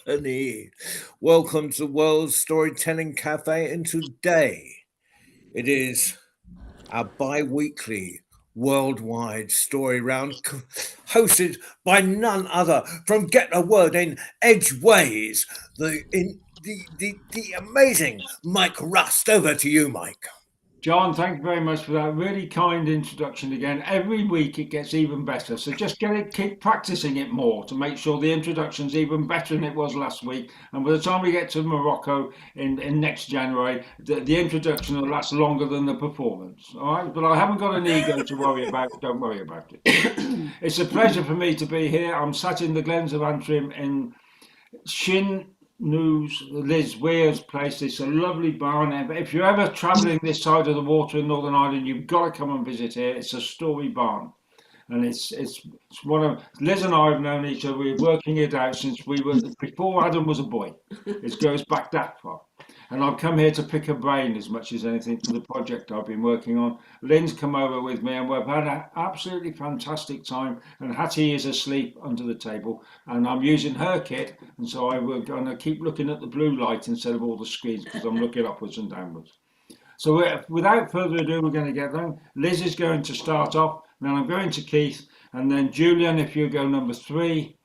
Bethany. Welcome to World Storytelling Cafe, and today it is our bi weekly worldwide story round hosted by none other from Get a Word in Edgeways, the amazing Mike Rust. Over to you, Mike. John, thank you very much for that really kind introduction again. Every week it gets even better. So just keep practicing it more to make sure the introduction's even better than it was last week. And by the time we get to Morocco in next January, the introduction will last longer than the performance. All right, but I haven't got an ego to worry about. Don't worry about it. It's a pleasure for me to be here. I'm sat in the Glens of Antrim in Shin News, Liz Weir's place. It's a lovely barn. If you're ever travelling this side of the water in Northern Ireland, you've got to come and visit here. It's a story barn, and it's one of Liz and I have known each other. We're working it out since we were before Adam was a boy. It goes back that far. And I've come here to pick her brain as much as anything for the project I've been working on. Lynn's come over with me, and we've had an absolutely fantastic time. And Hattie is asleep under the table, and I'm using her kit, and so we're going to keep looking at the blue light instead of all the screens because I'm looking upwards and downwards. So without further ado, we're going to get them. Liz is going to start off, then I'm going to Keith, and then Julian, if you go number 3.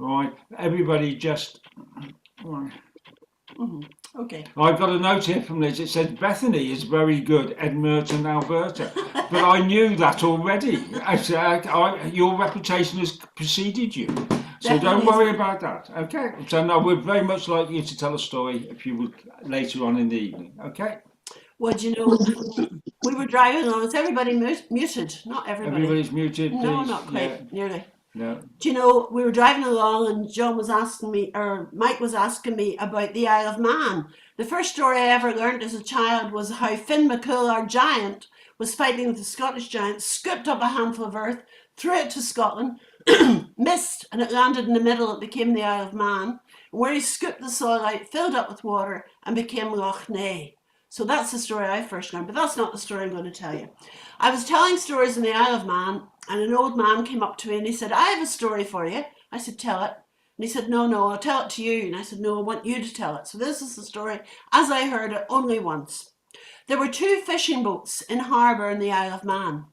All right, everybody just. Okay. I've got a note here from Liz. It says Bethany is very good, Edmonton, Alberta. But I knew that already. Your reputation has preceded you. So don't worry about that. Okay. So now we'd very much like you to tell a story if you would later on in the evening. Okay. Well, we were driving along. Is everybody muted? Not everybody. Everybody's muted, please. No, not quite. Yeah. Nearly. No. Do you know, we were driving along and John was asking me, or Mike was asking me about the Isle of Man. The first story I ever learned as a child was how Finn McCool, our giant, was fighting with the Scottish giant, scooped up a handful of earth, threw it to Scotland, missed, and it landed in the middle. It became the Isle of Man, where he scooped the soil out, filled up with water, and became Loch Ness. So that's the story I first learned, but that's not the story I'm going to tell you. I was telling stories in the Isle of Man, and an old man came up to me and he said, I have a story for you. I said, tell it. And he said, no, I'll tell it to you. And I said, no, I want you to tell it. So this is the story as I heard it only once. There were 2 fishing boats in harbour in the Isle of Man.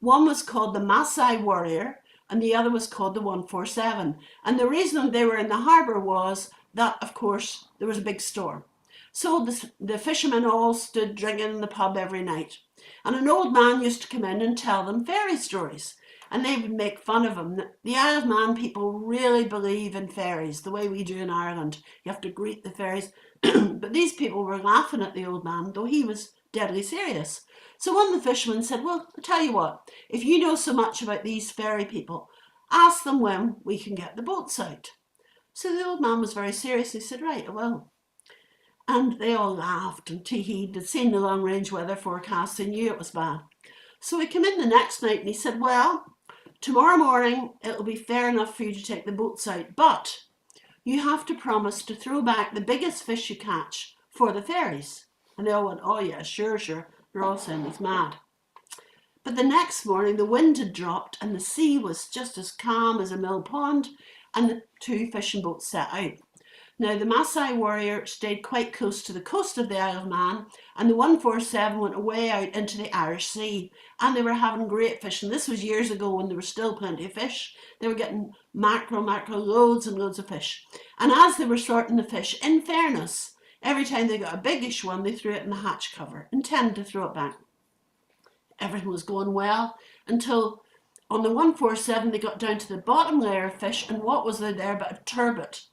One was called the Maasai Warrior and the other was called the 147. And the reason they were in the harbour was that, of course, there was a big storm. So the fishermen all stood drinking in the pub every night. And an old man used to come in and tell them fairy stories. And they would make fun of him. The Isle of Man people really believe in fairies, the way we do in Ireland. You have to greet the fairies. But these people were laughing at the old man, though he was deadly serious. So one of the fishermen said, well, I'll tell you what, if you know so much about these fairy people, ask them when we can get the boats out. So the old man was very serious. He said, right, I will. And they all laughed and tee-heed. They'd seen the long-range weather forecast. They knew it was bad. So he came in the next night and he said, well, tomorrow morning it'll be fair enough for you to take the boats out, but you have to promise to throw back the biggest fish you catch for the fairies. And they all went, oh yeah, sure. They're all saying he's mad. But the next morning the wind had dropped and the sea was just as calm as a mill pond, and the 2 fishing boats set out. Now, the Maasai Warrior stayed quite close to the coast of the Isle of Man, and the 147 went away out into the Irish Sea, and they were having great fishing. This was years ago when there were still plenty of fish. They were getting mackerel, loads and loads of fish. And as they were sorting the fish, in fairness, every time they got a biggish one, they threw it in the hatch cover, intended to throw it back. Everything was going well until on the 147 they got down to the bottom layer of fish, and what was there but a turbot?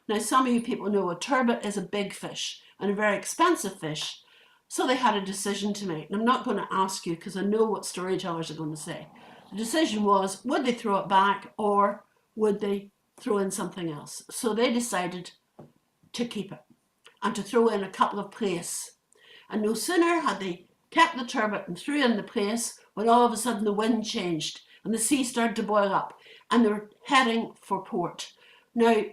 Now, some of you people know a turbot is a big fish and a very expensive fish. So they had a decision to make. And I'm not going to ask you because I know what storytellers are going to say. The decision was, would they throw it back or would they throw in something else? So they decided to keep it and to throw in a couple of plaice. And no sooner had they kept the turbot and threw in the plaice when all of a sudden the wind changed and the sea started to boil up and they were heading for port. Now,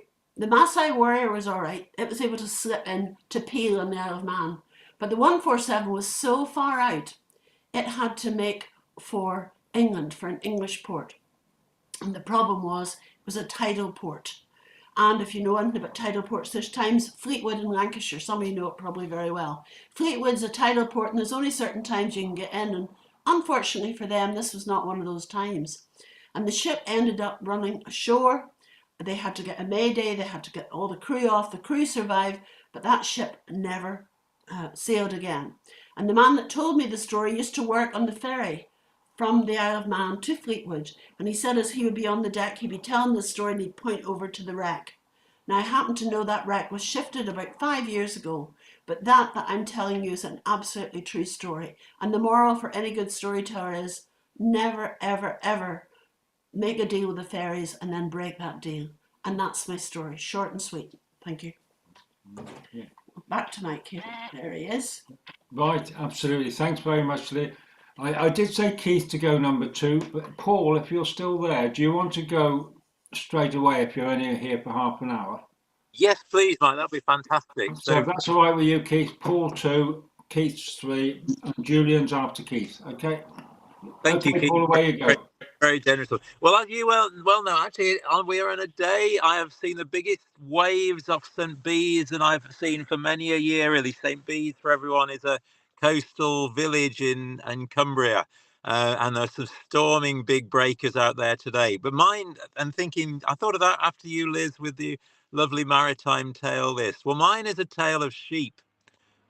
the Maasai Warrior was all right. It was able to slip in to Peel in the Isle of Man. But the 147 was so far out, it had to make for England, for an English port. And the problem was, it was a tidal port. And if you know anything about tidal ports, there's times Fleetwood in Lancashire, some of you know it probably very well. Fleetwood's a tidal port and there's only certain times you can get in, and unfortunately for them, this was not one of those times. And the ship ended up running ashore. They had to get a mayday, they had to get all the crew off. The crew survived, but that ship never sailed again. And the man that told me the story used to work on the ferry from the Isle of Man to Fleetwood, and he said as he would be on the deck, he'd be telling the story and he'd point over to the wreck. Now, I happen to know that wreck was shifted about 5 years ago, but that I'm telling you is an absolutely true story. And the moral for any good storyteller is never, ever, ever make a deal with the fairies and then break that deal. And that's my story, short and sweet. Thank you. Yeah. Back to Mike here. There he is. Right, absolutely. Thanks very much, Lee. I did say Keith to go number 2, but Paul, if you're still there, do you want to go straight away if you're only here for half an hour? Yes, please, Mike. That'd be fantastic. So if that's all right with you, Keith. Paul 2, Keith's 3, and Julian's after Keith. Okay. Thank you, Keith. Paul, away you go. Very generous. Well, as you well know, actually, we are on a day. I have seen the biggest waves off St. Bees, and I've seen for many a year. Really, St. Bees for everyone is a coastal village in Cumbria, and there's some storming big breakers out there today. But mine, and thinking, I thought of that after you, Liz, with the lovely maritime tale list. Well, mine is a tale of sheep.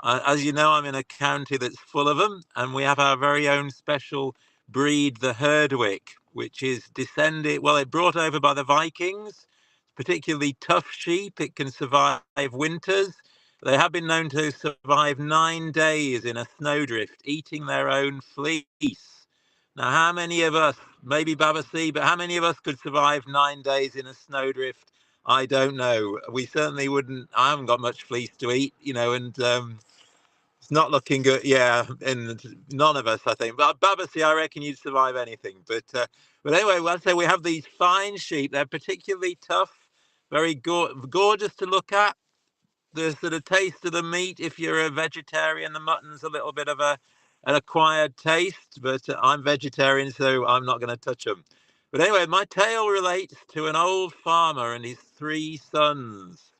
As you know, I'm in a county that's full of them, and we have our very own special breed, the Herdwick, which is descended, well, it brought over by the Vikings, particularly tough sheep. It can survive winters. They have been known to survive 9 days in a snowdrift, eating their own fleece. Now, how many of us, maybe Babasi, but how many of us could survive 9 days in a snowdrift? I don't know. We certainly wouldn't. I haven't got much fleece to eat, and it's not looking good. Yeah, and none of us, I think. But Babasi, I reckon you'd survive anything. But anyway, well, I'd say we have these fine sheep. They're particularly tough, very gorgeous to look at. The sort of taste of the meat, if you're a vegetarian, the mutton's a little bit of an acquired taste. But I'm vegetarian, so I'm not going to touch them. But anyway, my tale relates to an old farmer and his 3 sons.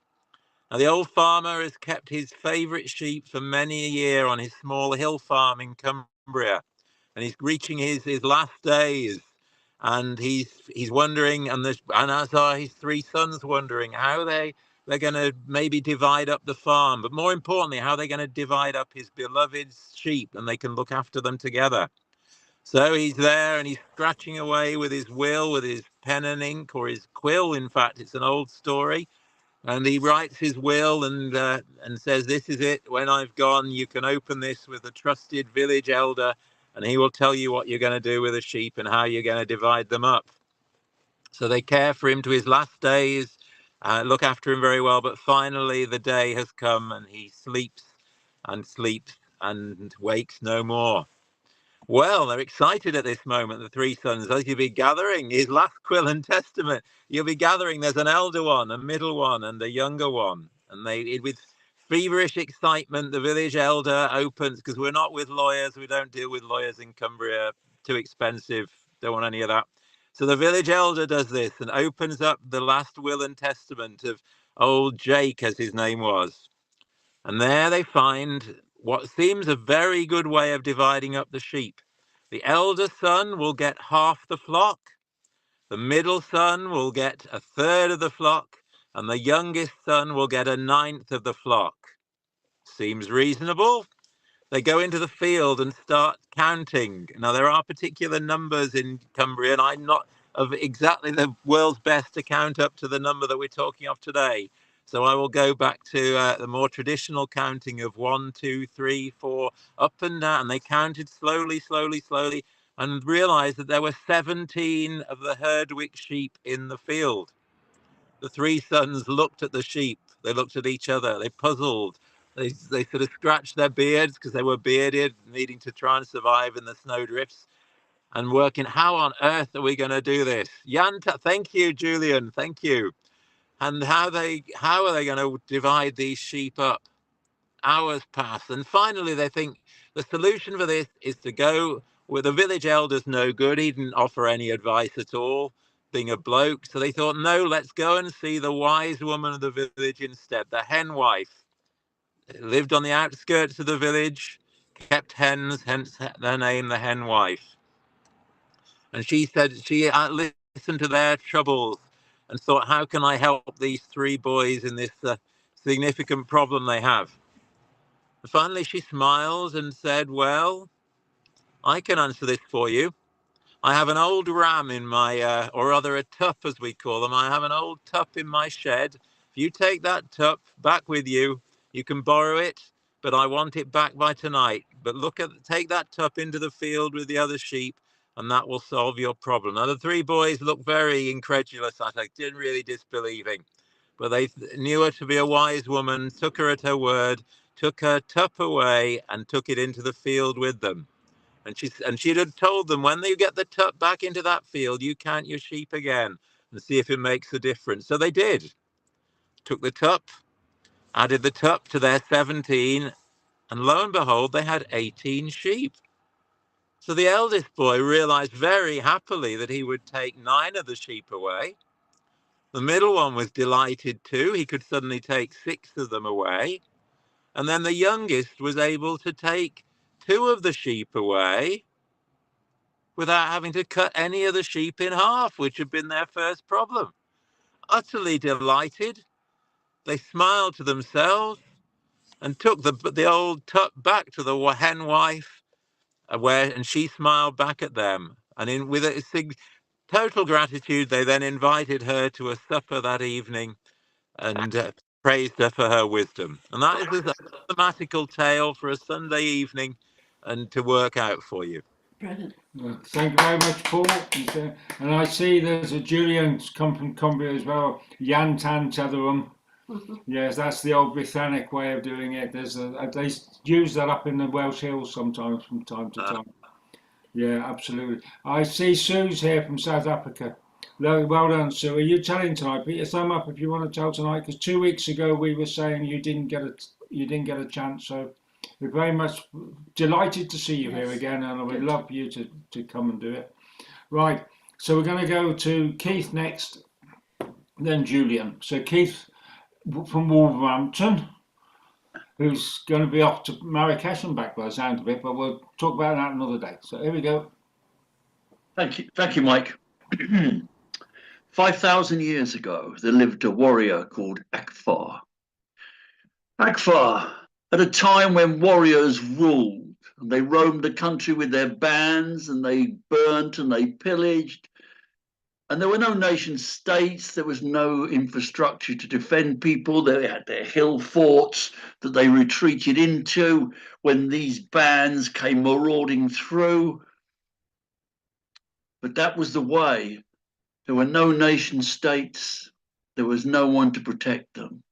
Now, the old farmer has kept his favourite sheep for many a year on his small hill farm in Cumbria, and he's reaching his last days, and he's wondering, and as are his 3 sons wondering how they're going to maybe divide up the farm, but more importantly, how they're going to divide up his beloved sheep, and they can look after them together. So he's there and he's scratching away with his will, with his pen and ink, or his quill. In fact, it's an old story. And he writes his will and says, this is it. When I've gone, you can open this with a trusted village elder, and he will tell you what you're going to do with the sheep and how you're going to divide them up. So they care for him to his last days, look after him very well. But finally, the day has come and he sleeps and wakes no more. Well, they're excited at this moment, the 3 sons, as you'll be gathering his last quill and testament. You'll be gathering, there's an elder one, a middle one, and a younger one. And with feverish excitement, the village elder opens, because we're not with lawyers, we don't deal with lawyers in Cumbria, too expensive, don't want any of that. So the village elder does this and opens up the last will and testament of old Jake, as his name was. And there they find what seems a very good way of dividing up the sheep. The elder son will get half the flock, the middle son will get 1/3 of the flock, and the youngest son will get 1/9 of the flock. Seems reasonable. They go into the field and start counting. Now, there are particular numbers in Cumbria, and I'm not of exactly the world's best to count up to the number that we're talking of today. So I will go back to the more traditional counting of 1, 2, 3, 4, up and down. And they counted slowly, slowly, slowly, and realized that there were 17 of the Herdwick sheep in the field. The 3 sons looked at the sheep. They looked at each other. They puzzled. They sort of scratched their beards because they were bearded, needing to try and survive in the snowdrifts, and working, how on earth are we going to do this? Thank you, Julian. Thank you. And how are they going to divide these sheep up? Hours pass, and finally they think the solution for this is to go with the village elder's no good. He didn't offer any advice at all. being a bloke. So they thought, no, let's go and see the wise woman of the village instead, the hen wife. Lived on the outskirts of the village, kept hens, hence their name, the hen wife. And she said she listened to their troubles and thought, how can I help these three boys in this significant problem they have? And finally, she smiled and said, well, I can answer this for you. I have an old ram in my, or rather a tup as we call them. I have an old tup in my shed. If you take that tup back with you, you can borrow it, but I want it back by tonight. But take that tup into the field with the other sheep, and that will solve your problem. Now, the three boys looked very incredulous at her, didn't really disbelieving, but they knew her to be a wise woman, took her at her word, took her tup away and took it into the field with them. And she had told them, when they get the tup back into that field, you count your sheep again and see if it makes a difference. So they did. Took the tup, added the tup to their 17, and lo and behold, they had 18 sheep. So the eldest boy realized very happily that he would take 9 of the sheep away. The middle one was delighted too. He could suddenly take 6 of them away. And then the youngest was able to take 2 of the sheep away without having to cut any of the sheep in half, which had been their first problem. Utterly delighted, they smiled to themselves and took the old tup back to the hen wife, and she smiled back at them. And with total gratitude, they then invited her to a supper that evening and praised her for her wisdom. And that is a mathematical tale for a Sunday evening and to work out for you. Brilliant. Well, thank you very much, Paul. And I see there's a Julian's come from Cumbria as well. Yan Tan Tetherham. Yes, that's the old Britannic way of doing it. They use that up in the Welsh Hills sometimes from time to time. Yeah, absolutely. I see Sue's here from South Africa. Well done, Sue. Are you telling tonight? Put your thumb up if you want to tell tonight, because 2 weeks ago we were saying you didn't get a chance. So we're very much delighted to see you here again, and I would love for you to come and do it. Right. So we're going to go to Keith next, then Julian. So Keith from Wolverhampton, who's going to be off to Marrakesh and back by the sound of it, but we'll talk about that another day. So here we go. Thank you, Mike. 5,000 years ago, there lived a warrior called Akfar. Akfar, at a time when warriors ruled, and they roamed the country with their bands, and they burnt and they pillaged, and there were no nation states, there was no infrastructure to defend people. They had their hill forts that they retreated into when these bands came marauding through. But that was the way. There were no nation states. There was no one to protect them.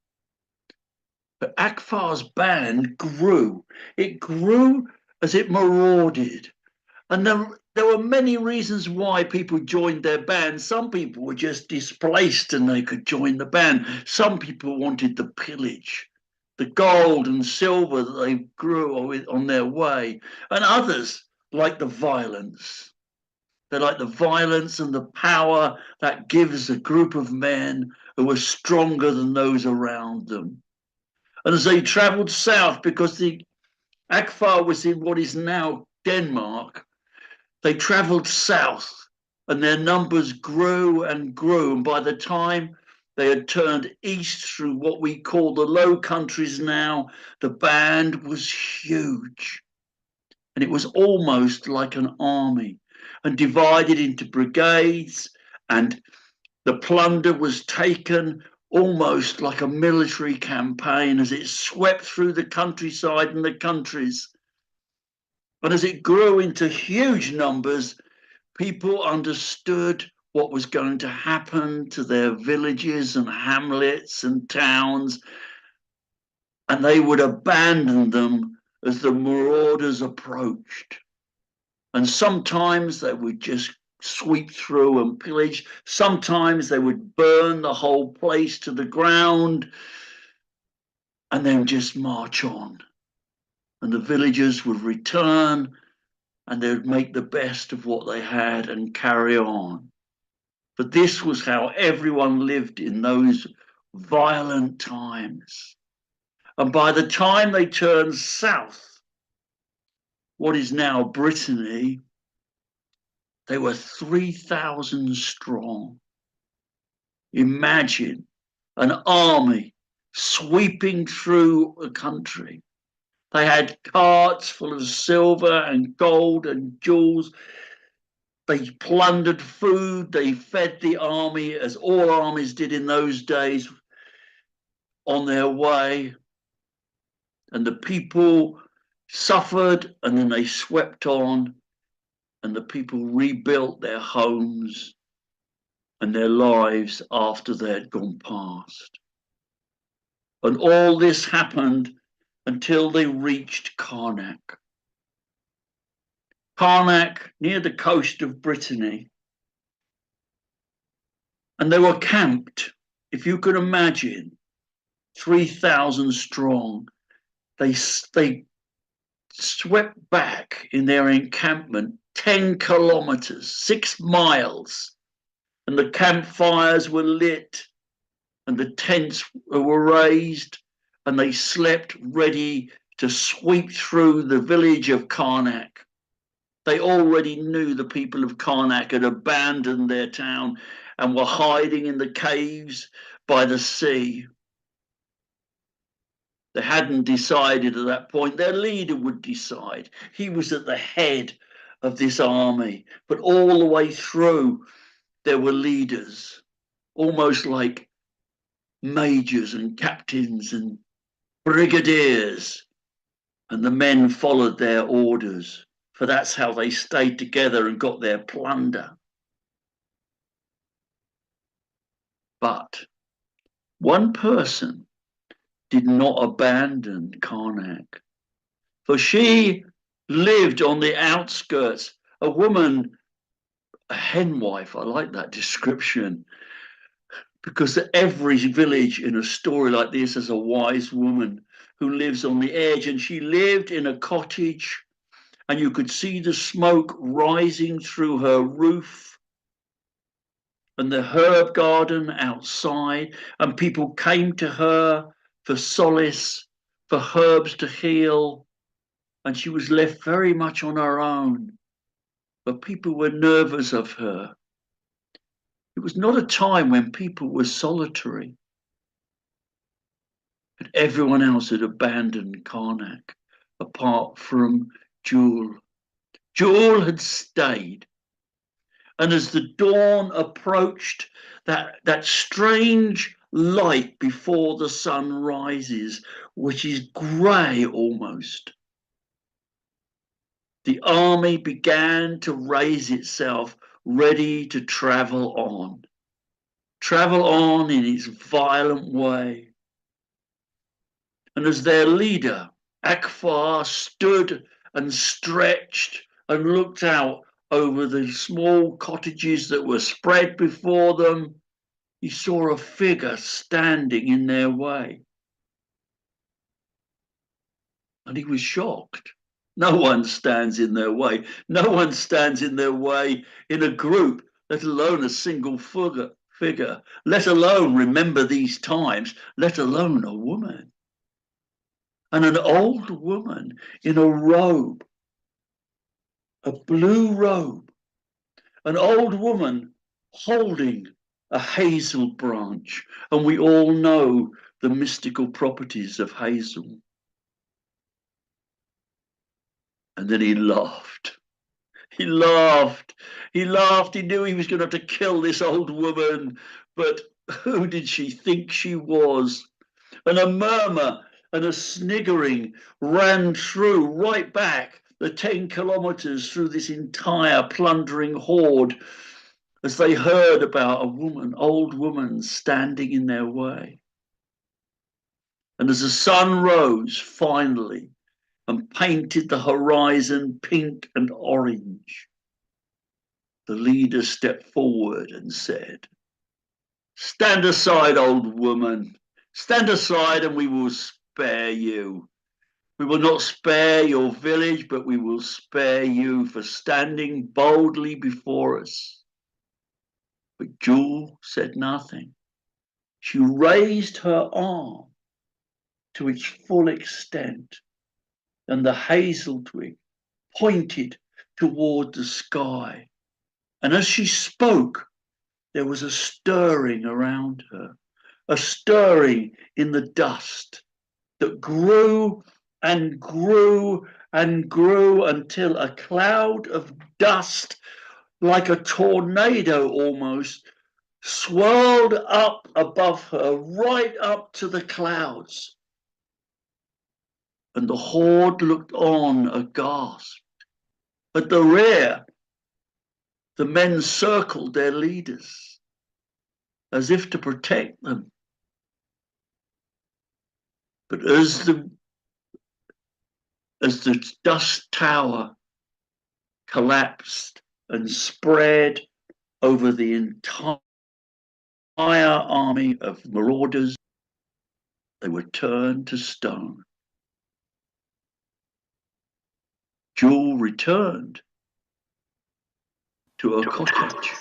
But Akfar's band grew. It grew as it marauded. And there were many reasons why people joined their band. Some people were just displaced and they could join the band. Some people wanted the pillage, the gold and silver that they grew on their way. And others liked the violence. They like the violence and the power that gives a group of men who are stronger than those around them. And as they traveled south, because the Akfar was in what is now Denmark, they traveled south and their numbers grew and grew. And by the time they had turned east through what we call the Low Countries now, the band was huge. And it was almost like an army, and divided into brigades, and the plunder was taken almost like a military campaign as it swept through the countryside and the countries. And as it grew into huge numbers, people understood what was going to happen to their villages and hamlets and towns, and they would abandon them as the marauders approached. And sometimes they would just sweep through and pillage. Sometimes they would burn the whole place to the ground and then just march on. And the villagers would return and they would make the best of what they had and carry on. But this was how everyone lived in those violent times. And by the time they turned south, what is now Brittany, they were 3,000 strong. Imagine an army sweeping through a country. They had carts full of silver and gold and jewels. They plundered food. They fed the army, as all armies did in those days, on their way. And the people suffered, and then they swept on, and the people rebuilt their homes and their lives after they had gone past. And all this happened until they reached Karnak. Karnak, near the coast of Brittany. And they were camped, if you can imagine, 3,000 strong. They swept back in their encampment 10 kilometers, 6 miles, and the campfires were lit and the tents were raised, and they slept ready to sweep through the village of Karnak. They already knew the people of Karnak had abandoned their town and were hiding in the caves by the sea. They hadn't decided at that point. Their leader would decide. He was at the head of this army, but all the way through there were leaders, almost like majors and captains and brigadiers, and the men followed their orders, for that's how they stayed together and got their plunder. But one person did not abandon Karnak, for she lived on the outskirts, a woman, a henwife. I like that description, because every village in a story like this has a wise woman who lives on the edge, and she lived in a cottage, and you could see the smoke rising through her roof and the herb garden outside, and people came to her for solace, for herbs to heal, and she was left very much on her own. But people were nervous of her. It was not a time when people were solitary. But everyone else had abandoned Karnak, apart from Jewel. Jewel had stayed. And as the dawn approached, that strange light before the sun rises, which is grey almost, the army began to raise itself, ready to travel on in its violent way. And as their leader, Akfar, stood and stretched and looked out over the small cottages that were spread before them, he saw a figure standing in their way. And he was shocked. No one stands in their way. No one stands in their way in a group, let alone a single figure, let alone remember these times, let alone a woman. And an old woman in a robe, a blue robe, an old woman holding a hazel branch. And we all know the mystical properties of hazel. And then he laughed. He laughed. He laughed. He knew he was going to have to kill this old woman. But who did she think she was? And a murmur and a sniggering ran through, right back the 10 kilometers through this entire plundering horde, as they heard about a woman, old woman, standing in their way. And as the sun rose finally and painted the horizon pink and orange, the leader stepped forward and said, "Stand aside, old woman. Stand aside and we will spare you. We will not spare your village, but we will spare you for standing boldly before us." But Jewel said nothing. She raised her arm to its full extent, and the hazel twig pointed toward the sky. And as she spoke, there was a stirring around her, a stirring in the dust that grew and grew and grew until a cloud of dust, like a tornado almost, swirled up above her, right up to the clouds. And the horde looked on aghast. At the rear, the men circled their leaders as if to protect them. But as the dust tower collapsed and spread over the entire army of marauders, they were turned to stone. Jewel returned to her cottage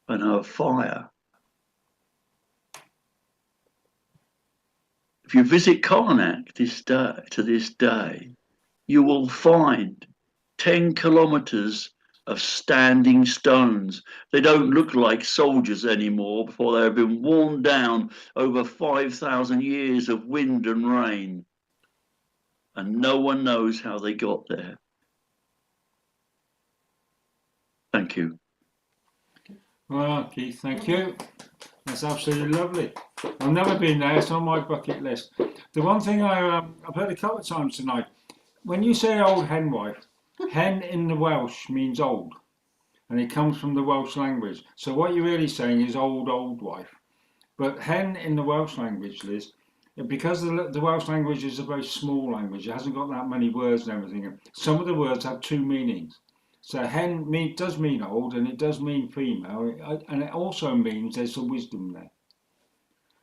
and her fire. If you visit Karnak to this day, you will find 10 kilometers of standing stones. They don't look like soldiers anymore, before they have been worn down over 5,000 years of wind and rain. And no one knows how they got there. Thank you. Well, Keith, thank you. That's absolutely lovely. I've never been there. It's on my bucket list. The one thing I've heard a couple of times tonight, when you say old hen wife, hen in the Welsh means old, and it comes from the Welsh language. So what you're really saying is old wife. But hen in the Welsh language, Liz, because the Welsh language is a very small language, it hasn't got that many words and everything. Some of the words have two meanings. So hen does mean old, and it does mean female, and it also means there's some wisdom there.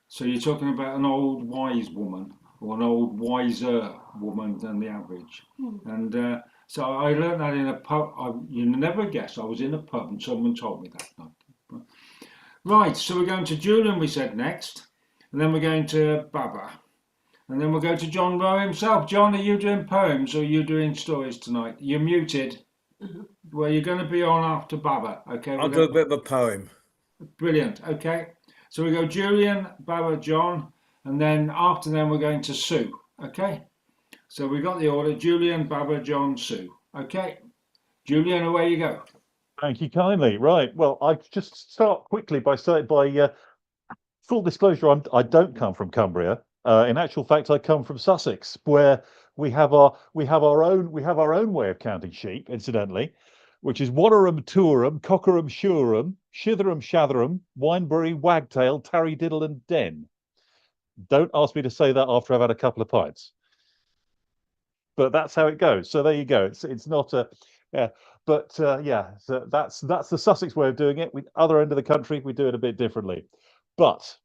So you're talking about an old wise woman, or an old wiser woman than the average. And so I learned that in a pub. You never guess, I was in a pub and someone told me that night. Right, so we're going to Julian, we said, next, and then we're going to Baba, and then we'll go to John Rowe himself. John, are you doing poems or are you doing stories tonight? You're muted. Well, you're going to be on after Baba, okay? I'll do a bit of a poem. Brilliant, okay. So we go Julian, Baba, John, and then after them we're going to Sue, okay? So we got the order: Julian, Baba, John, Sue. Okay, Julian, away you go. Thank you kindly. Right. Well, I just start quickly by saying, full disclosure, I don't come from Cumbria. In actual fact, I come from Sussex, where we have our own way of counting sheep, incidentally, which is Waterham, Toorham, Cockerham, Shureham, Shitherham, Shatherham, Winebury, Wagtail, Tarrydiddle, and Den. Don't ask me to say that after I've had a couple of pints. But that's how it goes. So there you go. It's not a yeah, but yeah. So that's the Sussex way of doing it. With other end of the country, we do it a bit differently. But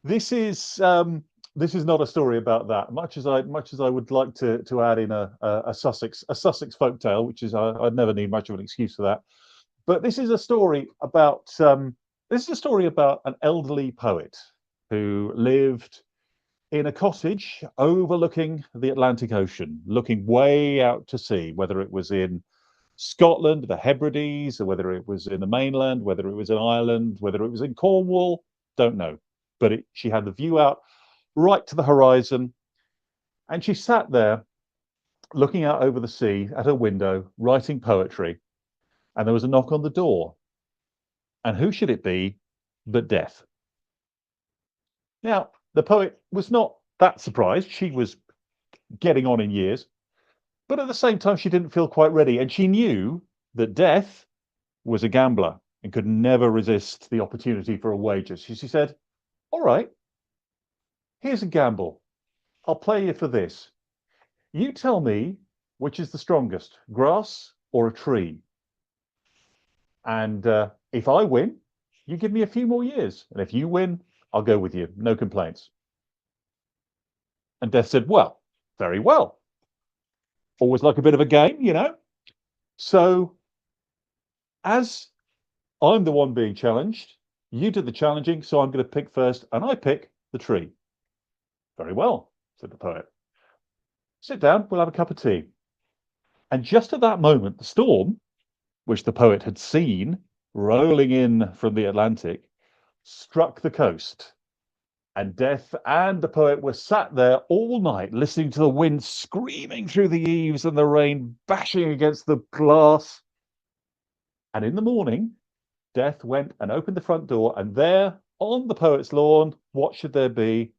this is not a story about that. Much as I would like to add in a Sussex folktale, which is I'd never need much of an excuse for that. But this is a story about an elderly poet who lived in a cottage overlooking the Atlantic Ocean, looking way out to sea, whether it was in Scotland, the Hebrides, or whether it was in the mainland, whether it was in Ireland, whether it was in Cornwall, don't know. But she had the view out right to the horizon, and she sat there looking out over the sea at her window, writing poetry, and there was a knock on the door. And who should it be but Death? Now, the poet was not that surprised. She was getting on in years, but at the same time, she didn't feel quite ready. And she knew that Death was a gambler and could never resist the opportunity for a wager. She said, all right, here's a gamble. I'll play you for this. You tell me which is the strongest, grass or a tree. And if I win, you give me a few more years. And if you win, I'll go with you. No complaints. And Death said, well, very well. Always like a bit of a game, you know. So as I'm the one being challenged. You did the challenging, so I'm going to pick first, and I pick the tree. Very well, said the poet. Sit down, we'll have a cup of tea. And just at that moment, the storm, which the poet had seen rolling in from the Atlantic, struck the coast. And Death and the poet were sat there all night listening to the wind screaming through the eaves and the rain bashing against the glass. And in the morning, Death went and opened the front door, and there on the poet's lawn, what should there be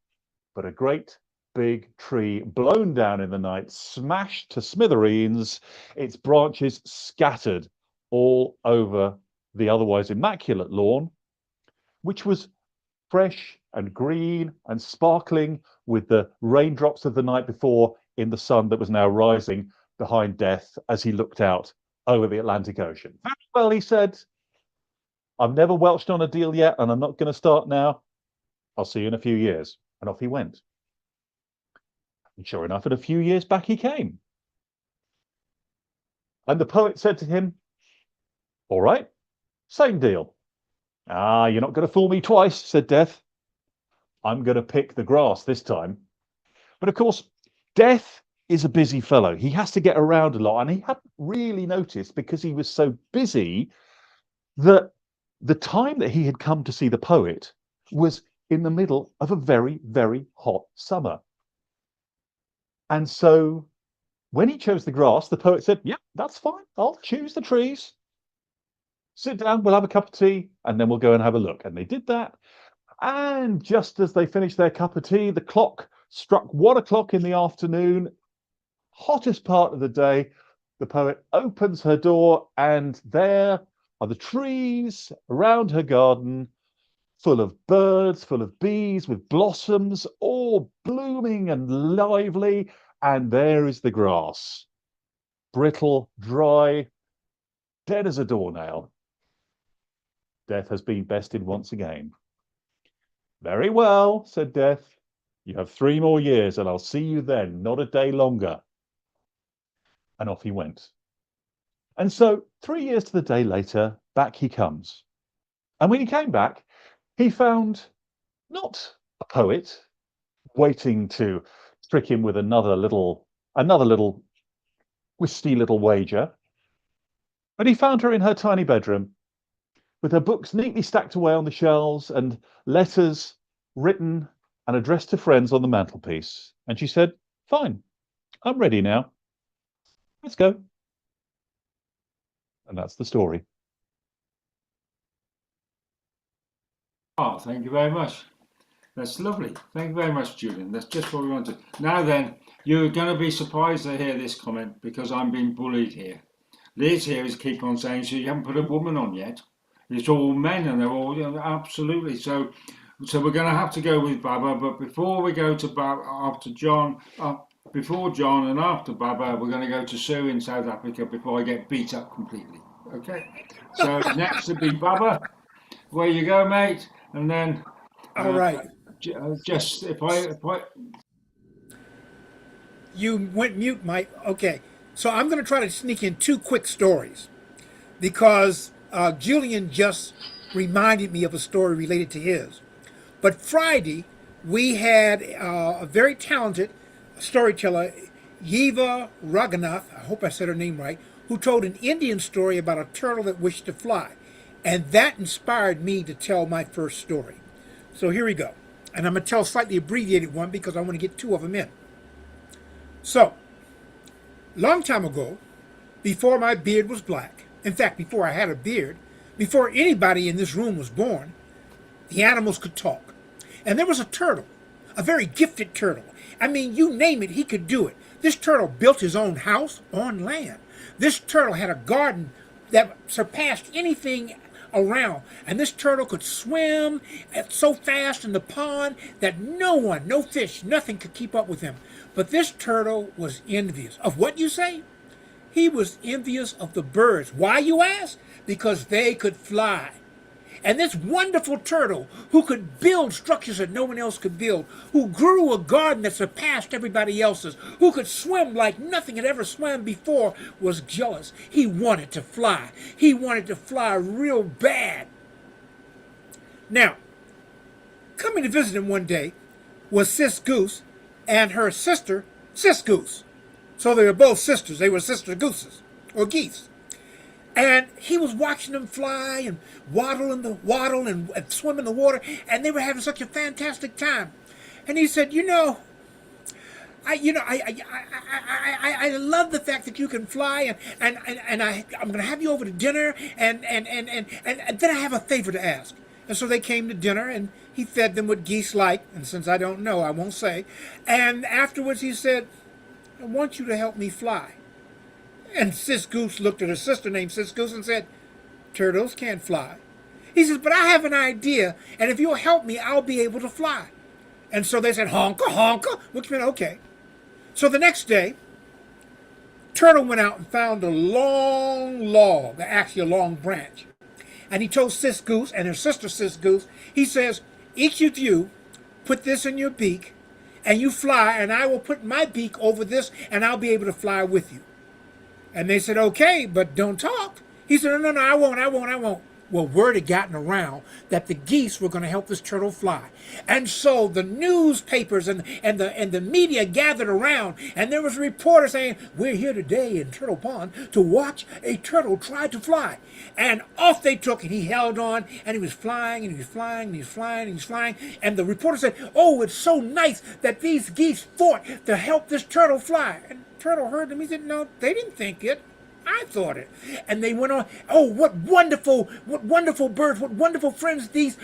but a great big tree blown down in the night, smashed to smithereens, its branches scattered all over the otherwise immaculate lawn, which was fresh and green and sparkling with the raindrops of the night before in the sun that was now rising behind Death as he looked out over the Atlantic Ocean. Very well, he said. I've never welched on a deal yet, and I'm not going to start now. I'll see you in a few years. And off he went. And sure enough, in a few years back he came. And the poet said to him, all right, same deal. Ah, you're not going to fool me twice, said Death. I'm going to pick the grass this time. But of course, Death is a busy fellow. He has to get around a lot, and he hadn't really noticed, because he was so busy, that the time that he had come to see the poet was in the middle of a very, very hot summer. And so when he chose the grass, the poet said, yeah, that's fine. I'll choose the trees. Sit down, we'll have a cup of tea, and then we'll go and have a look. And they did that. And just as they finished their cup of tea, the clock struck 1 o'clock in the afternoon, hottest part of the day. The poet opens her door, and there are the trees around her garden, full of birds, full of bees, with blossoms, all blooming and lively. And there is the grass, brittle, dry, dead as a doornail. Death has been bested once again. Very well, said Death. You have 3 more years, and I'll see you then, not a day longer. And off he went. And so 3 years to the day later, back he comes. And when he came back, he found not a poet waiting to trick him with another little whisty little wager, but he found her in her tiny bedroom with her books neatly stacked away on the shelves and letters written and addressed to friends on the mantelpiece. And she said, fine, I'm ready now. Let's go. And that's the story. Oh, thank you very much. That's lovely. Thank you very much, Julian. That's just what we wanted. Now then, you're going to be surprised to hear this comment, because I'm being bullied here. Liz here is keep on saying, so you haven't put a woman on yet. It's all men, and they're all, absolutely. So we're going to have to go with Baba. But before we go to Baba, after John, before John and after Baba, we're going to go to Sue in South Africa before I get beat up completely. Okay. So next to be Baba. Where you go, mate, and then. All right. Just if I. You went mute, Mike. Okay. So I'm going to try to sneak in 2 quick stories, because Julian just reminded me of a story related to his. But Friday, we had a very talented storyteller, Yiva Raghunath, I hope I said her name right, who told an Indian story about a turtle that wished to fly. And that inspired me to tell my first story. So here we go. And I'm going to tell a slightly abbreviated one because I want to get 2 of them in. So, long time ago, before my beard was black, in fact, before I had a beard, before anybody in this room was born, the animals could talk. And there was a turtle, a very gifted turtle. I mean, you name it, he could do it. This turtle built his own house on land. This turtle had a garden that surpassed anything around, and this turtle could swim so fast in the pond that no fish, nothing could keep up with him. But this turtle was envious of what, you say? He was envious of the birds. Why, you ask? Because they could fly. And this wonderful turtle who could build structures that no one else could build, who grew a garden that surpassed everybody else's, who could swim like nothing had ever swam before, was jealous. He wanted to fly. He wanted to fly real bad. Now, coming to visit him one day was Sis Goose and her sister, Sis Goose. So they were both sisters. They were sister gooses, or geese. And he was watching them fly and waddle and swim in the water, and they were having such a fantastic time. And he said, I love the fact that you can fly, and I'm going to have you over to dinner, and then I have a favor to ask. And so they came to dinner, and he fed them what geese like, and since I don't know, I won't say. And afterwards he said, I want you to help me fly. And Sis Goose looked at her sister named Sis Goose and said, turtles can't fly. He says, but I have an idea, and if you'll help me, I'll be able to fly. And so they said, honka, honka, which meant okay. So the next day, Turtle went out and found a long log, actually a long branch. And he told Sis Goose and her sister Sis Goose, he says, each of you put this in your beak, and you fly, and I will put my beak over this, and I'll be able to fly with you. And they said, okay, but don't talk. He said, no, I won't. Well, word had gotten around that the geese were going to help this turtle fly. And so the newspapers and the media gathered around, and there was a reporter saying, we're here today in Turtle Pond to watch a turtle try to fly. And off they took, and he held on, and he was flying, and he was flying, and he was flying, and he was flying. And the reporter said, oh, it's so nice that these geese fought to help this turtle fly. And Turtle heard them. He said, no, they didn't think it. I thought it. And they went on, oh, what wonderful birds, what wonderful friends these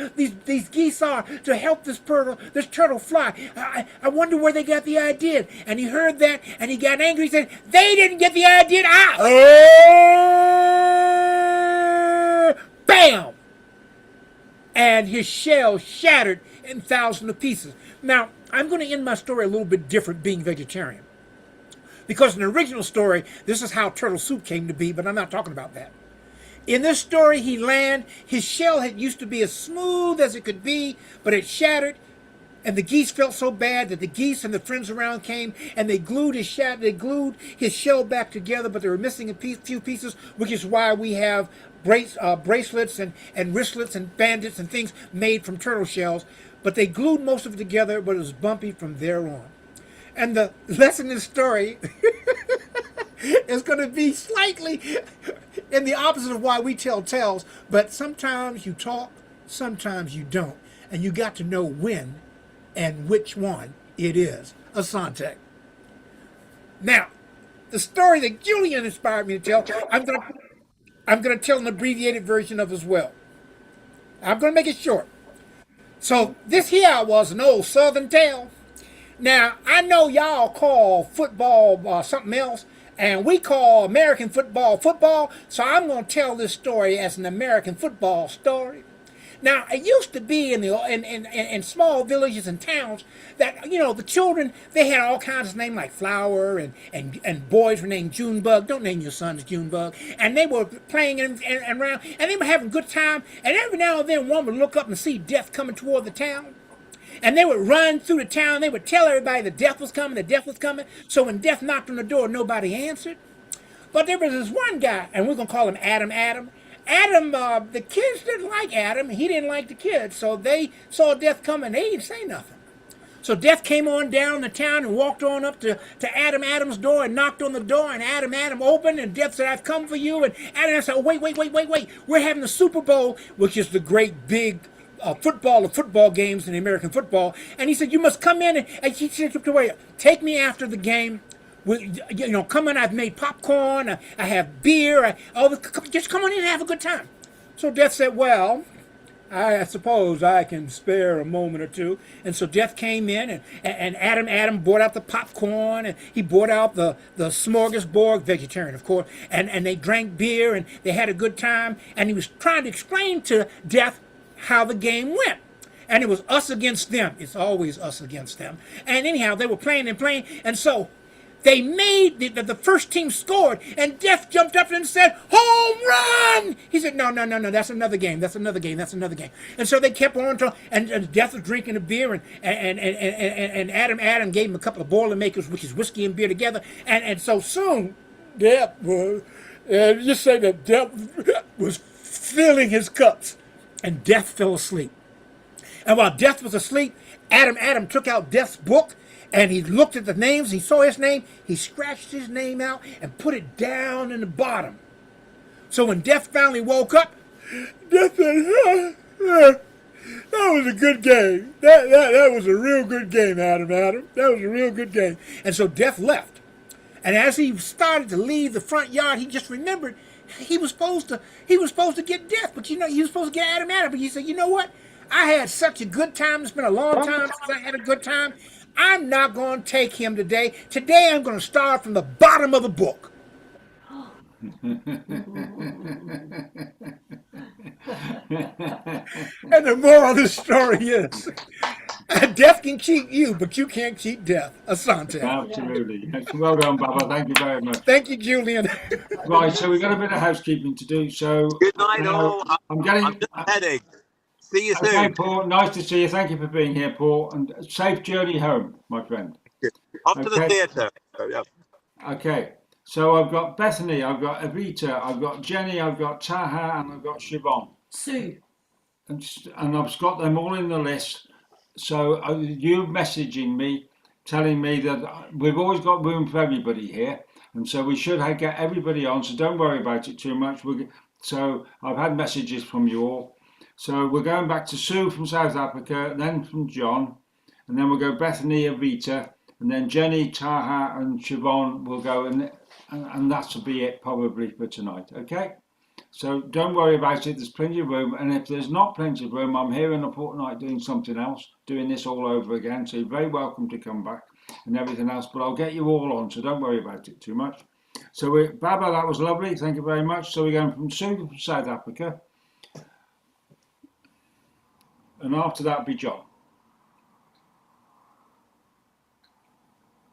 geese are to help this turtle fly. I wonder where they got the idea. And he heard that, and he got angry. He said, they didn't get the idea. Bam! And his shell shattered in thousands of pieces. Now, I'm going to end my story a little bit different, being vegetarian. Because in the original story, this is how turtle soup came to be, but I'm not talking about that. In this story, he landed, his shell had used to be as smooth as it could be, but it shattered, and the geese felt so bad that the geese and the friends around came, and they glued his shell back together, but they were missing a few pieces, which is why we have bracelets and wristlets and bandits and things made from turtle shells. But they glued most of it together, but it was bumpy from there on. And the lesson in the story is going to be slightly in the opposite of why we tell tales, but sometimes you talk, sometimes you don't. And you got to know when and which one it is. Asante. Now, the story that Julian inspired me to tell, I'm going to tell an abbreviated version of as well. I'm going to make it short. So this here was an old Southern tale. Now, I know y'all call football something else, and we call American football, so I'm going to tell this story as an American football story. Now, it used to be in small villages and towns that, the children, they had all kinds of names like Flower, and boys were named Junebug. Don't name your sons Junebug. And they were playing and around, and they were having a good time, and every now and then one would look up and see death coming toward the town. And they would run through the town. They would tell everybody the death was coming, So when death knocked on the door, nobody answered. But there was this one guy, and we're going to call him Adam. Adam, the kids didn't like Adam. He didn't like the kids. So they saw death coming. They didn't say nothing. So death came on down the town and walked on up to Adam's door and knocked on the door. And Adam opened, and death said, I've come for you. And Adam said, oh, wait. We're having the Super Bowl, which is the great big football games in American football. And he said, you must come in, and he said, take me after the game. Come in, I've made popcorn, I have beer, just come on in and have a good time. So Death said, well, I suppose I can spare a moment or two. And so Death came in, and Adam brought out the popcorn, and he brought out the smorgasbord, vegetarian, of course, and they drank beer, and they had a good time, and he was trying to explain to Death how the game went. And it was us against them. It's always us against them. And anyhow, they were playing, and so They made the first team scored, and Death jumped up and said, "Home run!" He said, "No, no, no, no. That's another game. That's another game. That's another game." And so they kept on talking, and Death was drinking a beer, and Adam gave him a couple of Boilermakers, which is whiskey and beer together, and so soon, Death was, just say that Death was filling his cups, and Death fell asleep. And while Death was asleep, Adam took out Death's book, and he looked at the names. He saw his name. He scratched his name out and put it down in the bottom. So when Death finally woke up, Death said, that was a good game. That was a real good game, Adam. That was a real good game." And so Death left. And as he started to leave the front yard, he just remembered he was supposed to get Death, but he was supposed to get Adam. But he said, "You know what? I had such a good time. It's been a long time since I had a good time. I'm not going to take him today. Today I'm going to start from the bottom of the book." And the moral of the story is, Death can cheat you, but you can't cheat Death. Asante. Absolutely. Well done, Baba. Thank you very much. Thank you, Julian. Right, so we've got a bit of housekeeping to do. So Good night, all. I'm getting. I'm just heading. See you Okay, soon. Paul. Nice to see you. Thank you for being here, Paul, and safe journey home, my friend. Off to the Okay. theatre. Oh, yeah. Okay, so I've got Bethany, I've got Evita, I've got Jenny, I've got Taha, and I've got Siobhan. Sue. And I've got them all in the list. So you messaging me, telling me that we've always got room for everybody here, and so we should get everybody on. So don't worry about it too much. So I've had messages from you all. So we're going back to Sue from South Africa, then from John, and then we'll go Bethany, Evita, and then Jenny, Taha, and Siobhan will go, and that'll be it probably for tonight. Okay. So don't worry about it. There's plenty of room, and if there's not plenty of room, I'm here in a fortnight doing something else, doing this all over again. So you're very welcome to come back and everything else. But I'll get you all on, so don't worry about it too much. So Baba, that was lovely. Thank you very much. So we're going from Sue from South Africa, and after that will be John.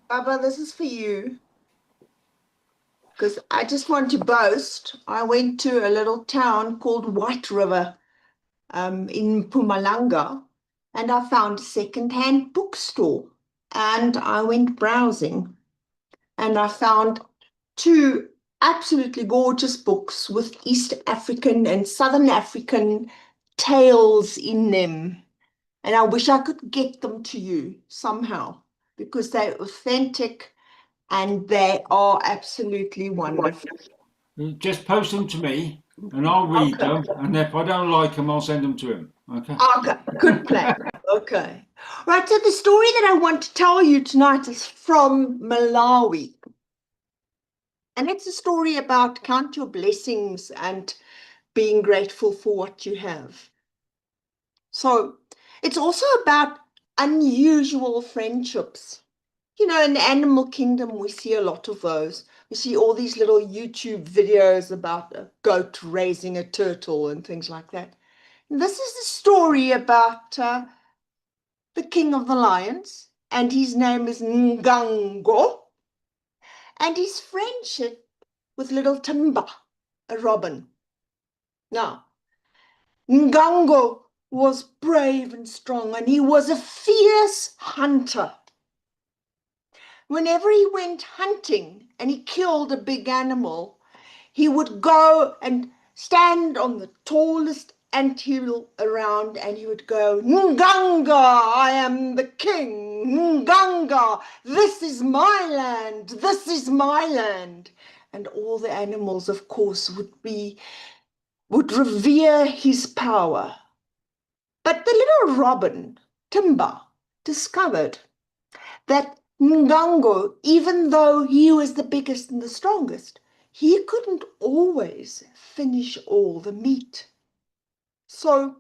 Baba, this is for you. Because I just want to boast. I went to a little town called White River in Mpumalanga, and I found a second-hand bookstore. And I went browsing, and I found 2 absolutely gorgeous books with East African and Southern African tales in them. And I wish I could get them to you somehow, because they're authentic and they are absolutely wonderful. Just post them to me, and I'll read them. And if I don't like them, I'll send them to him. Okay. Okay, good plan. Okay. Right, so the story that I want to tell you tonight is from Malawi. And it's a story about count your blessings and being grateful for what you have. So it's also about unusual friendships. You know, in the animal kingdom, we see a lot of those. We see all these little YouTube videos about a goat raising a turtle and things like that. And this is the story about the king of the lions, and his name is Ngango, and his friendship with little Timba, a robin. Now, Ngango was brave and strong, and he was a fierce hunter. Whenever he went hunting and he killed a big animal, he would go and stand on the tallest anthill around, and he would go, "Nganga, I am the king. Nganga, this is my land. This is my land." And all the animals, of course, would revere his power. But the little robin, Timba, discovered that Ngango, even though he was the biggest and the strongest, he couldn't always finish all the meat. So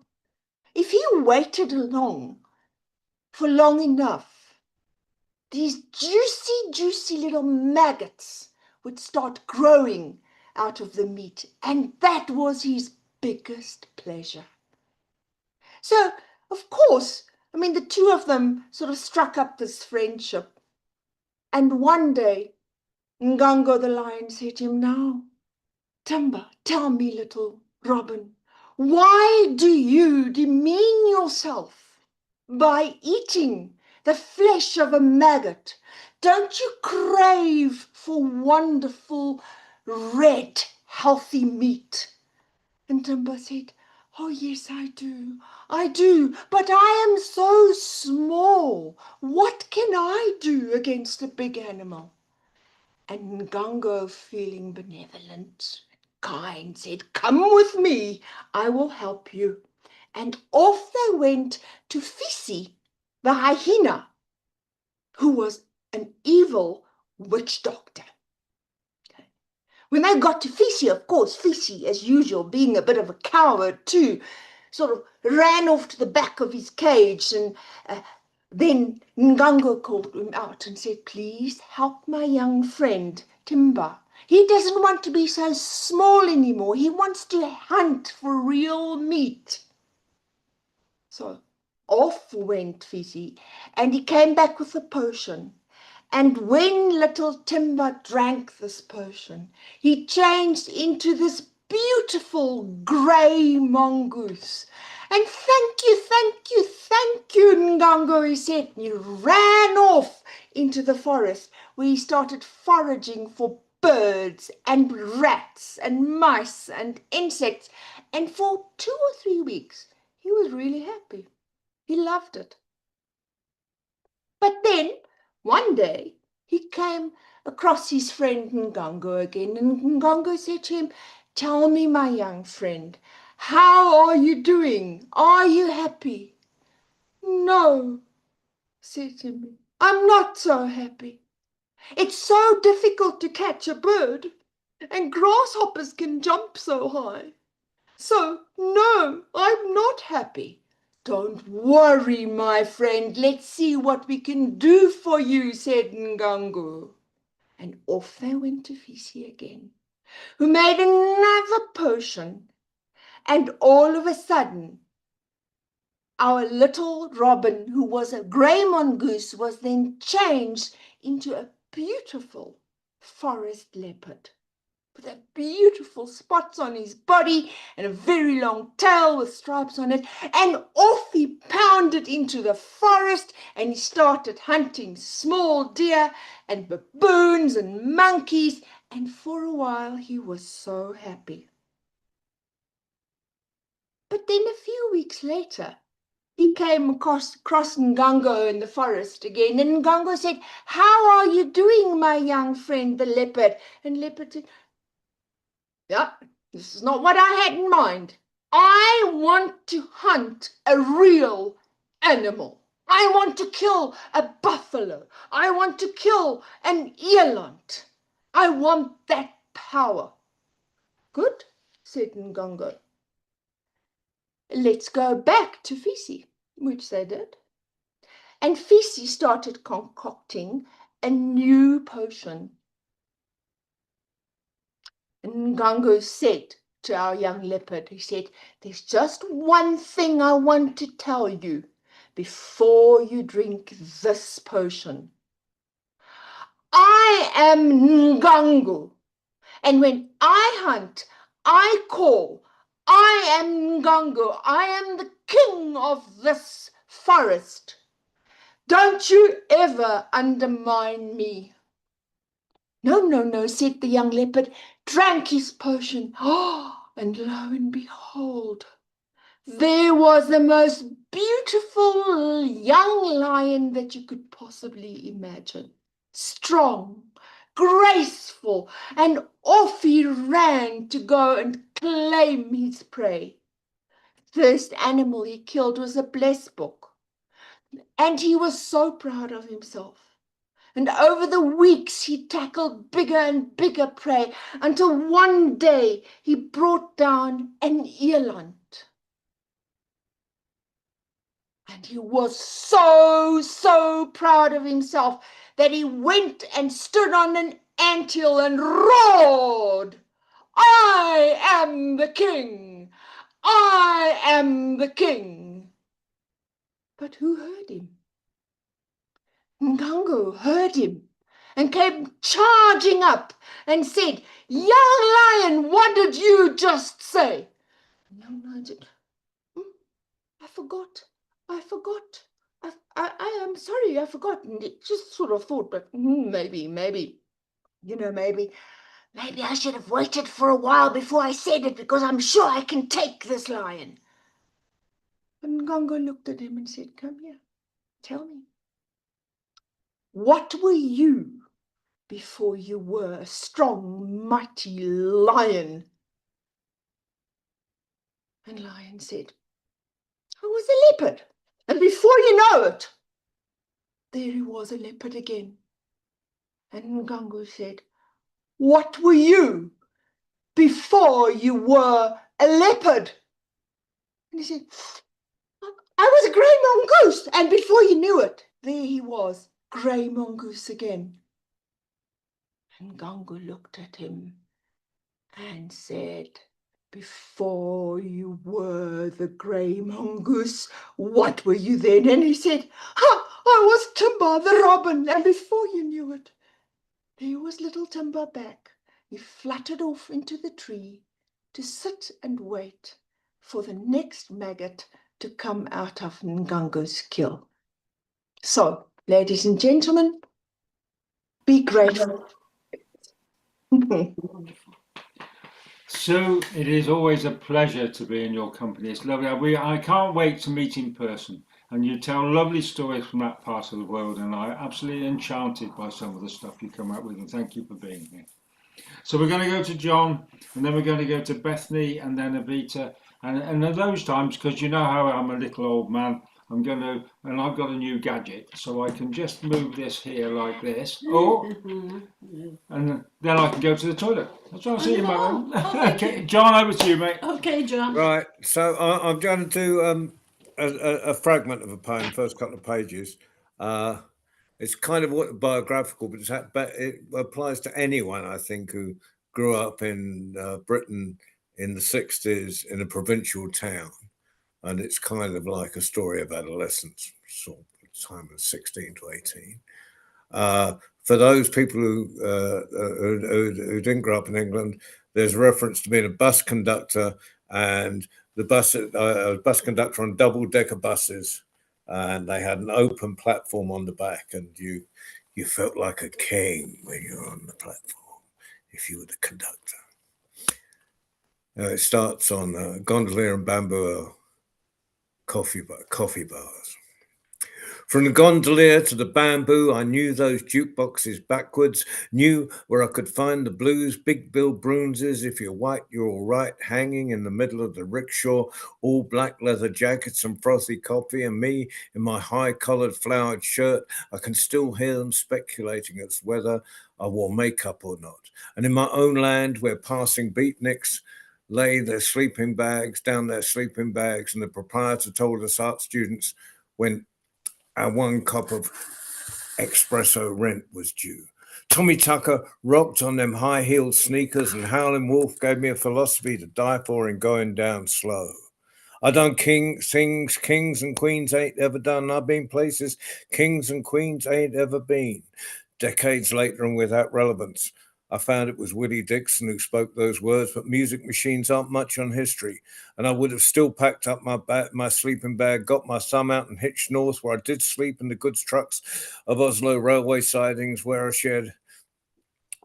if he waited for long enough, these juicy little maggots would start growing out of the meat, and that was his biggest pleasure. So, of course, I mean, the two of them sort of struck up this friendship. And one day, Ngango the lion said to him, "Now, Timber, tell me, little Robin, why do you demean yourself by eating the flesh of a maggot? Don't you crave for wonderful, red, healthy meat?" And Timber said, "Oh, yes, I do. I do. But I am so small. What can I do against a big animal?" And Ngango, feeling benevolent, kind, said, "Come with me. I will help you." And off they went to Fisi, the hyena, who was an evil witch doctor. When they got to Fisi, of course, Fisi, as usual, being a bit of a coward too, sort of ran off to the back of his cage, and then Ngango called him out and said, "Please help my young friend, Timber. He doesn't want to be so small anymore. He wants to hunt for real meat." So off went Fisi, and he came back with a potion. And when little Timber drank this potion, he changed into this beautiful grey mongoose. "And thank you, thank you, thank you, Ngango," he said. And he ran off into the forest, where he started foraging for birds and rats and mice and insects. And for 2 or 3 weeks, he was really happy. He loved it. But then, one day, he came across his friend Ngango again, and Ngango said to him, "Tell me, my young friend, how are you doing? Are you happy?" "No," said Timber, "I'm not so happy. It's so difficult to catch a bird, and grasshoppers can jump so high. So, no, I'm not happy." "Don't worry, my friend. Let's see what we can do for you," said Ngango. And off they went to Fisi again, who made another potion. And all of a sudden, our little Robin, who was a grey mongoose, was then changed into a beautiful forest leopard, with beautiful spots on his body and a very long tail with stripes on it. And off he pounded into the forest, and he started hunting small deer and baboons and monkeys. And for a while he was so happy. But then a few weeks later, he came across Ngango in the forest again, and Ngango said, "How are you doing, my young friend, the leopard?" And Leopard said, "Yeah, this is not what I had in mind. I want to hunt a real animal. I want to kill a buffalo. I want to kill an eland. I want that power." "Good," said Ngango. "Let's go back to Fisi," which they did. And Fisi started concocting a new potion. And Ngango said to our young leopard, he said, "There's just one thing I want to tell you before you drink this potion. I am Ngango, and when I hunt, I call. I am Ngango. I am the king of this forest. Don't you ever undermine me." "No, no, no," said the young leopard, drank his potion. And lo and behold, there was the most beautiful young lion that you could possibly imagine. Strong, graceful, and off he ran to go and claim his prey. First animal he killed was a blesbok, and he was so proud of himself. And over the weeks he tackled bigger and bigger prey, until one day he brought down an eland. And he was so proud of himself that he went and stood on an anthill and roared, "I am the king! I am the king!" But who heard him? Ngango heard him, and came charging up and said, "Young lion, what did you just say?" And young lion said, I forgot. I am sorry, I forgot. And it just sort of thought, but maybe, maybe I should have waited for a while before I said it, because I'm sure I can take this lion. And Ngongo looked at him and said, "Come here, tell me. What were you before you were a strong, mighty lion?" And Lion said, "I was a leopard. And before you know it, there he was, a leopard again." And Ngongo said, "What were you before you were a leopard?" And he said, "I was a grey mongoose." And before you knew it, there he was, grey mongoose again. And Ngongo looked at him and said, "Before you were the grey mongoose, what were you then?" And he said, "I was Timber the robin." And before you knew it, there was little Timber back. He fluttered off into the tree to sit and wait for the next maggot to come out of Ngongo's kill. So, ladies and gentlemen, be grateful. Sue, it is always a pleasure to be in your company. It's lovely. I can't wait to meet in person. And you tell lovely stories from that part of the world, and I'm absolutely enchanted by some of the stuff you come up with, and thank you for being here. So we're going to go to John, and then we're going to go to Bethany, and then Avita. And at those times, because you know how I'm a little old man, I've got a new gadget, so I can just move this here like this. And then I can go to the toilet. That's what I'll see you, Mum. Okay, John, over to you, mate. Okay, John. Right. So I'm going to do a fragment of a poem, first couple of pages. It's kind of autobiographical, but it applies to anyone, I think, who grew up in Britain in the 60s in a provincial town. And it's kind of like a story of adolescence, sort of time of 16 to 18. For those people who didn't grow up in England, there's a reference to being a bus conductor, and the bus conductor on double-decker buses, and they had an open platform on the back, and you felt like a king when you were on the platform if you were the conductor. It starts on Gondolier and Bamboo coffee bars. From the Gondolier to the Bamboo, I knew those jukeboxes backwards, knew where I could find the blues, big Bill Bruinses, If You're White, You're All Right, hanging in the middle of the rickshaw, all black leather jackets and frothy coffee, and me in my high-collared flowered shirt. I can still hear them speculating as whether I wore makeup or not. And in my own land, where passing beatniks lay their sleeping bags, and the proprietor told us art students when our 1 cup of espresso rent was due. Tommy Tucker rocked on them high-heeled sneakers, and Howlin' Wolf gave me a philosophy to die for in going down slow. I done things kings and queens ain't ever done. I've been places kings and queens ain't ever been. Decades later and without relevance, I found it was Willie Dixon who spoke those words, but music machines aren't much on history. And I would have still packed up my sleeping bag, got my thumb out and hitched north, where I did sleep in the goods trucks of Oslo railway sidings, where I shared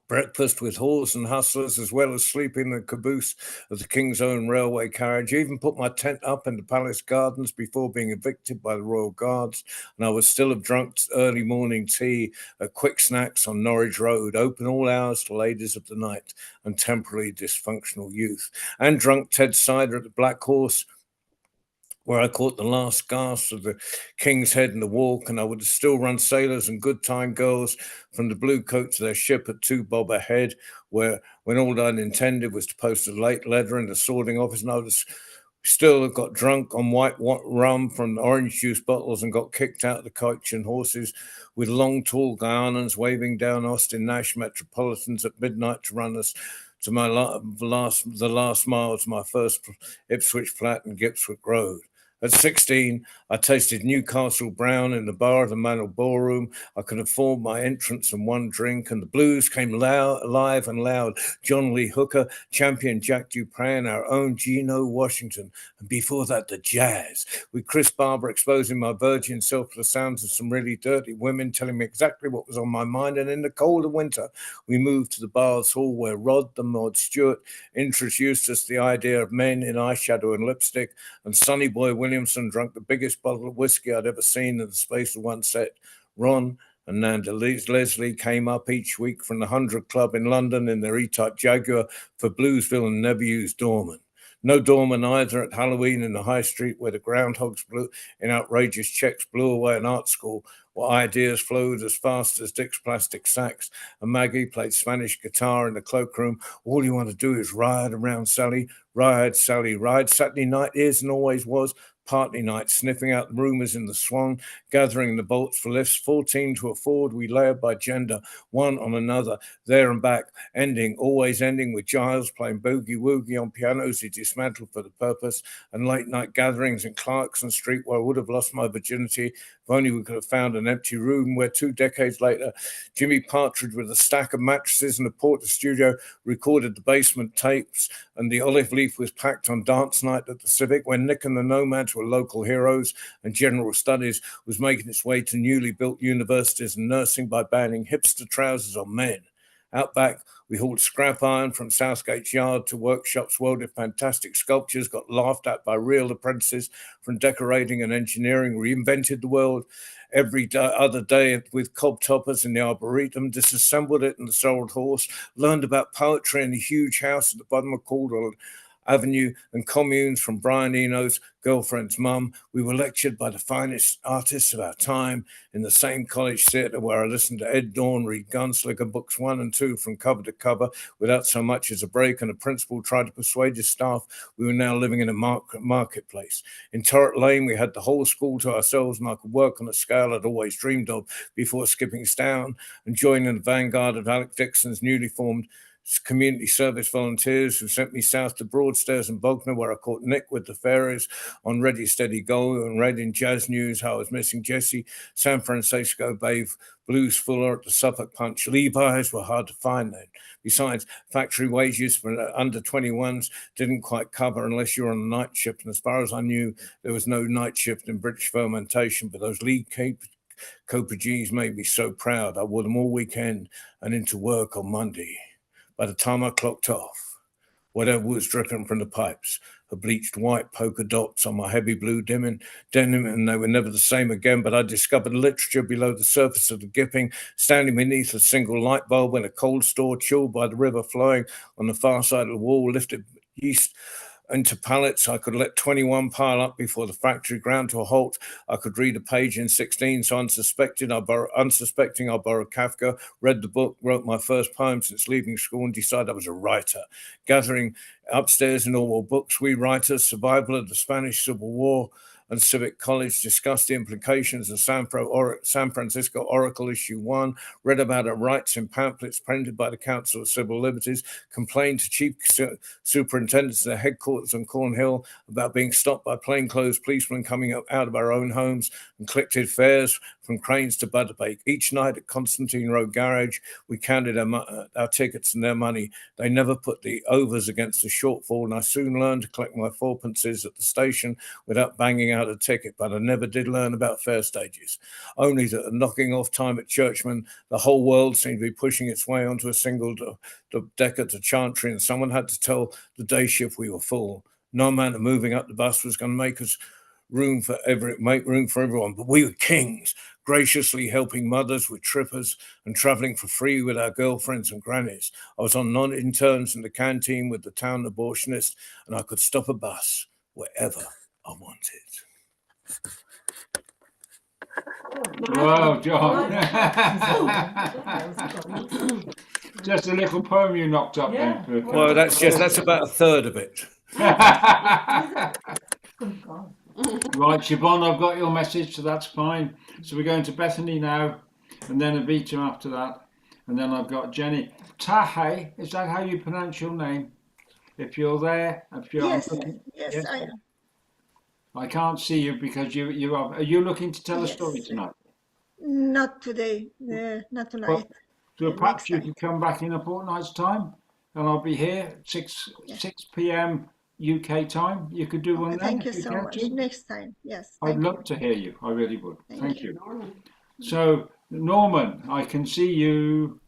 breakfast with whores and hustlers, as well as sleeping in the caboose of the King's Own railway carriage. Even put my tent up in the palace gardens before being evicted by the Royal Guards, and I would still have drunk early morning tea at Quick Snacks on Norwich Road, open all hours to ladies of the night and temporarily dysfunctional youth, and drunk Ted cider at the Black Horse, where I caught the last gasp of the King's Head in the Walk, and I would still run sailors and good time girls from the Blue Coat to their ship at 2 bob a head, when all I'd intended was to post a late letter in the sorting office, and I was still got drunk on white rum from orange juice bottles and got kicked out of the coach and horses with long, tall Guyanans waving down Austin Nash Metropolitans at midnight to run us to the last mile to my first Ipswich flat in Gipswick Road. At 16, I tasted Newcastle Brown in the bar of the Manor Ballroom. I could afford my entrance and one drink, and the blues came alive and loud. John Lee Hooker, champion Jack Dupran, our own Geno Washington, and before that, the jazz, with Chris Barber exposing my virgin self to the sounds of some really dirty women telling me exactly what was on my mind. And in the cold of winter, we moved to the Baths Hall where Rod the Mod Stewart introduced us the idea of men in eyeshadow and lipstick, and Sonny Boy Williamson drank the biggest bottle of whiskey I'd ever seen in the space of one set. Ron and Nanda Leslie came up each week from the 100 Club in London in their E-Type Jaguar for Bluesville and never used Dorman. No Dorman either at Halloween in the High Street where the groundhogs blew in outrageous checks blew away an art school where ideas flowed as fast as Dick's plastic sacks, and Maggie played Spanish guitar in the cloakroom. All you want to do is ride around Sally, ride Sally, ride. Saturday night is and always was party night, sniffing out the rumours in the Swan, gathering the bolts for lifts, 14 to afford. We layered by gender, one on another, there and back, always ending with Giles playing boogie woogie on pianos he dismantled for the purpose, and late night gatherings in Clarkson Street where I would have lost my virginity if only we could have found an empty room where 2 decades later, Jimmy Partridge with a stack of mattresses in the Porter studio recorded the basement tapes, and the Olive Leaf was packed on dance night at the Civic when Nick and the Nomads were local heroes, and General Studies was making its way to newly built universities and nursing by banning hipster trousers on men. Out back, we hauled scrap iron from Southgate's yard to workshops welded fantastic sculptures, got laughed at by real apprentices from decorating and engineering, reinvented the world every other day with cob toppers in the Arboretum, disassembled it in the Sorrel Horse, learned about poetry in a huge house at the bottom of Calderwood Avenue and communes from Brian Eno's girlfriend's mum. We were lectured by the finest artists of our time in the same college theatre where I listened to Ed Dawn read Gunslinger books 1 and 2 from cover to cover without so much as a break, and the principal tried to persuade his staff we were now living in a marketplace. In Torrett Lane, we had the whole school to ourselves, and I could work on a scale I'd always dreamed of before skipping down and joining the vanguard of Alec Dixon's newly formed community service volunteers who sent me south to Broadstairs and Bognor, where I caught Nick with the Fairies on Ready Steady Go and read in Jazz News how I was missing Jesse, San Francisco Babe, Blues Fuller at the Suffolk Punch. Levi's were hard to find then. Besides, factory wages for under 21s didn't quite cover unless you were on a night shift, and as far as I knew, there was no night shift in British fermentation, but those lead Copa G's made me so proud. I wore them all weekend and into work on Monday. By the time I clocked off, whatever was dripping from the pipes had bleached white polka dots on my heavy blue denim, and they were never the same again. But I discovered literature below the surface of the Gipping, standing beneath a single light bulb in a cold store, chilled by the river flowing on the far side of the wall, lifted east into pallets. I could let 21 pile up before the factory ground to a halt. I could read a page in 16, so unsuspecting I borrowed Kafka, read the book, wrote my first poem since leaving school, and decided I was a writer. Gathering upstairs in Orwell Books, we writers, survival of the Spanish Civil War, and Civic College discussed the implications of San Francisco Oracle Issue 1, read about her rights in pamphlets printed by the Council of Civil Liberties, complained to chief superintendents of the headquarters on Cornhill about being stopped by plainclothes policemen coming out of our own homes, and collected fares from Cranes to Butterbake. Each night at Constantine Road Garage, we counted our tickets and their money. They never put the overs against the shortfall, and I soon learned to collect my fourpences at the station without banging out a ticket, but I never did learn about fare stages. Only that at knocking off time at Churchman, the whole world seemed to be pushing its way onto a single decker to Chantry, and someone had to tell the day shift we were full. No amount of moving up the bus was going to make room for everyone, but we were kings, graciously helping mothers with trippers and traveling for free with our girlfriends and grannies. I was on non-interns in the canteen with the town abortionist, and I could stop a bus wherever I wanted. Wow, John. Just a little poem you knocked up then. Well, that's about a third of it. Right, Siobhan, I've got your message, so that's fine. So we're going to Bethany now, and then Avita after that, and then I've got Jenny. Tahe, is that how you pronounce your name? If you're there, Yes, I am. I can't see you because are you looking to tell a story Yes. tonight? Not today. Not tonight. So perhaps Next you time. could come back in a fortnight's time, and I'll be here 6 p.m. UK time. You could do one then Thank you if you so can much. to. Next time. Yes. I'd Thank love you. to hear you. I really would. Thank you. Norman. So Norman, I can see you.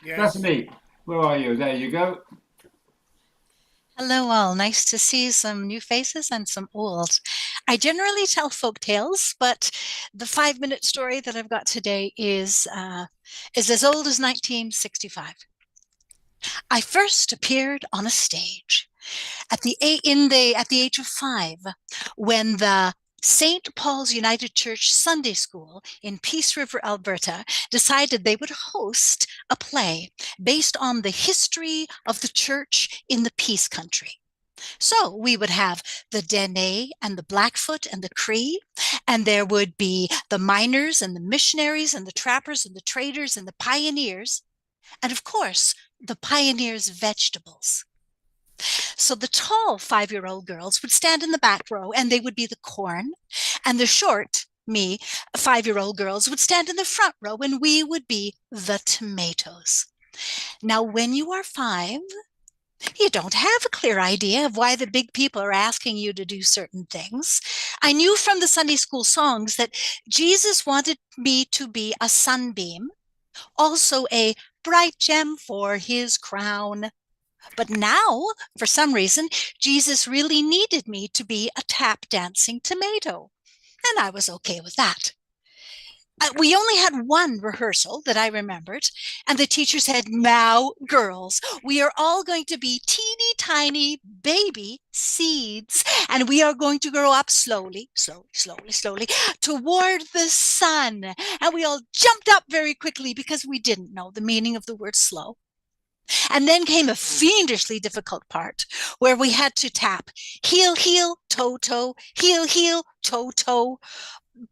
Yes. Bethany, where are you? There you go. Hello, all. Nice to see some new faces and some old. I generally tell folk tales, but the 5-minute story that I've got today is as old as 1965. I first appeared on a stage at the age of 5 when the St. Paul's United Church Sunday School in Peace River, Alberta, decided they would host a play based on the history of the church in the Peace Country. So we would have the Dene and the Blackfoot and the Cree, and there would be the miners and the missionaries and the trappers and the traders and the pioneers, and of course, the pioneers' vegetables. So the tall 5-year-old girls would stand in the back row and they would be the corn, and the short, me, 5-year-old girls would stand in the front row and we would be the tomatoes. Now, when you are 5, you don't have a clear idea of why the big people are asking you to do certain things. I knew from the Sunday school songs that Jesus wanted me to be a sunbeam, also a bright gem for his crown. But now, for some reason, Jesus really needed me to be a tap dancing tomato, and I was okay with that. We only had one rehearsal that I remembered, and the teacher said, "Now, girls, we are all going to be teeny tiny baby seeds, and we are going to grow up slowly toward the sun." And we all jumped up very quickly because we didn't know the meaning of the word slow. And then came a fiendishly difficult part where we had to tap heel, heel, toe, toe, heel, heel, toe, toe.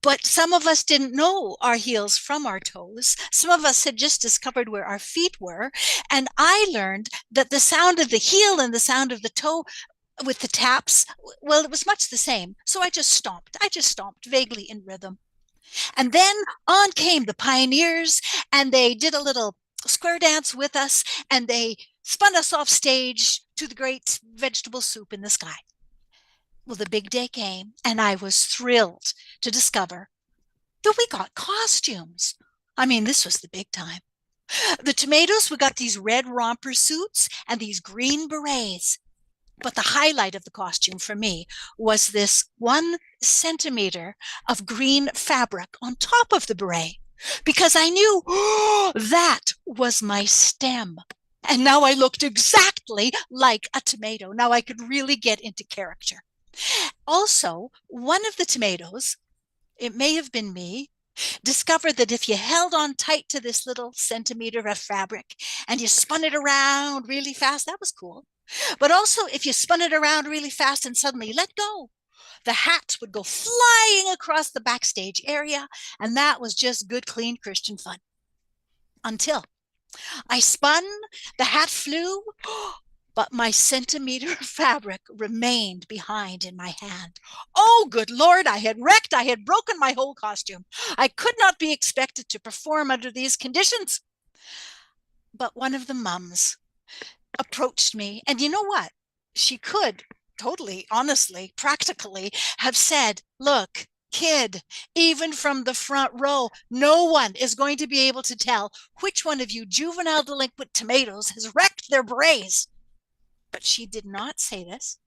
But some of us didn't know our heels from our toes. Some of us had just discovered where our feet were. And I learned that the sound of the heel and the sound of the toe with the taps, well, it was much the same. So I just stomped. Vaguely in rhythm. And then on came the pioneers, and they did a little square dance with us, and they spun us off stage to the great vegetable soup in the sky. Well, the big day came, and I was thrilled to discover that we got costumes. I mean, this was the big time. The tomatoes, we got these red romper suits and these green berets. But the highlight of the costume for me was this 1 centimeter of green fabric on top of the beret, because I knew that was my stem. And now I looked exactly like a tomato. Now I could really get into character. Also, one of the tomatoes, it may have been me, discovered that if you held on tight to this little centimeter of fabric and you spun it around really fast, that was cool. But also, if you spun it around really fast and suddenly let go, the hat would go flying across the backstage area, and that was just good, clean Christian fun. Until I spun, the hat flew, but my centimeter of fabric remained behind in my hand. Oh, good Lord, I had wrecked, I had broken my whole costume. I could not be expected to perform under these conditions. But one of the mums approached me, and you know what? She could totally, honestly, practically have said, "Look, kid, even from the front row, no one is going to be able to tell which one of you juvenile delinquent tomatoes has wrecked their berets." But she did not say this.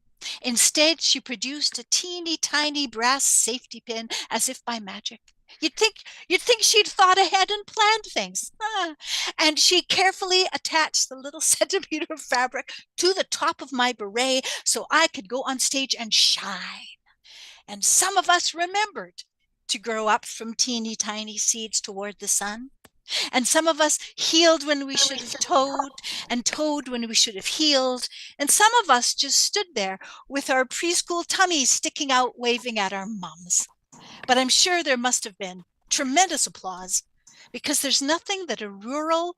Instead, she produced a teeny tiny brass safety pin as if by magic. You'd think she'd thought ahead and planned things. And she carefully attached the little centimeter of fabric to the top of my beret so I could go on stage and shine. And some of us remembered to grow up from teeny tiny seeds toward the sun. And some of us healed when we should have toed, and toed when we should have healed. And some of us just stood there with our preschool tummies sticking out, waving at our mums. But I'm sure there must have been tremendous applause, because there's nothing that a rural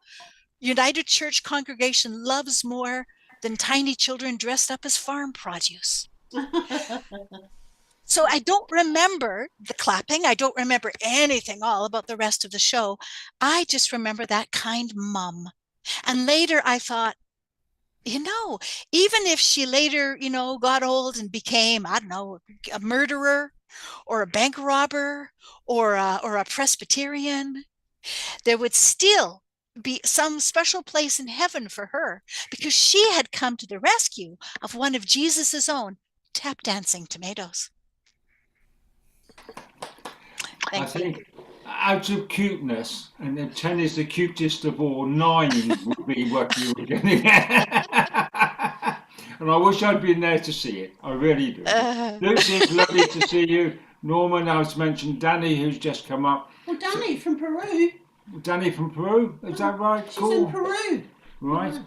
United Church congregation loves more than tiny children dressed up as farm produce. So I don't remember the clapping. I don't remember anything all about the rest of the show. I just remember that kind mum. And later I thought, even if she later, got old and became, I don't know, a murderer or a bank robber or a Presbyterian, there would still be some special place in heaven for her because she had come to the rescue of one of Jesus's own tap dancing tomatoes. I think out of cuteness, and then 10 is the cutest of all, 9 would be what you were getting at. And I wish I'd been there to see it. I really do. Lucy, it's lovely to see you. Norman, I was mentioned Danny, who's just come up. Well, Danny from Peru. Danny from Peru, is that right? She's Cool. in Peru. Right.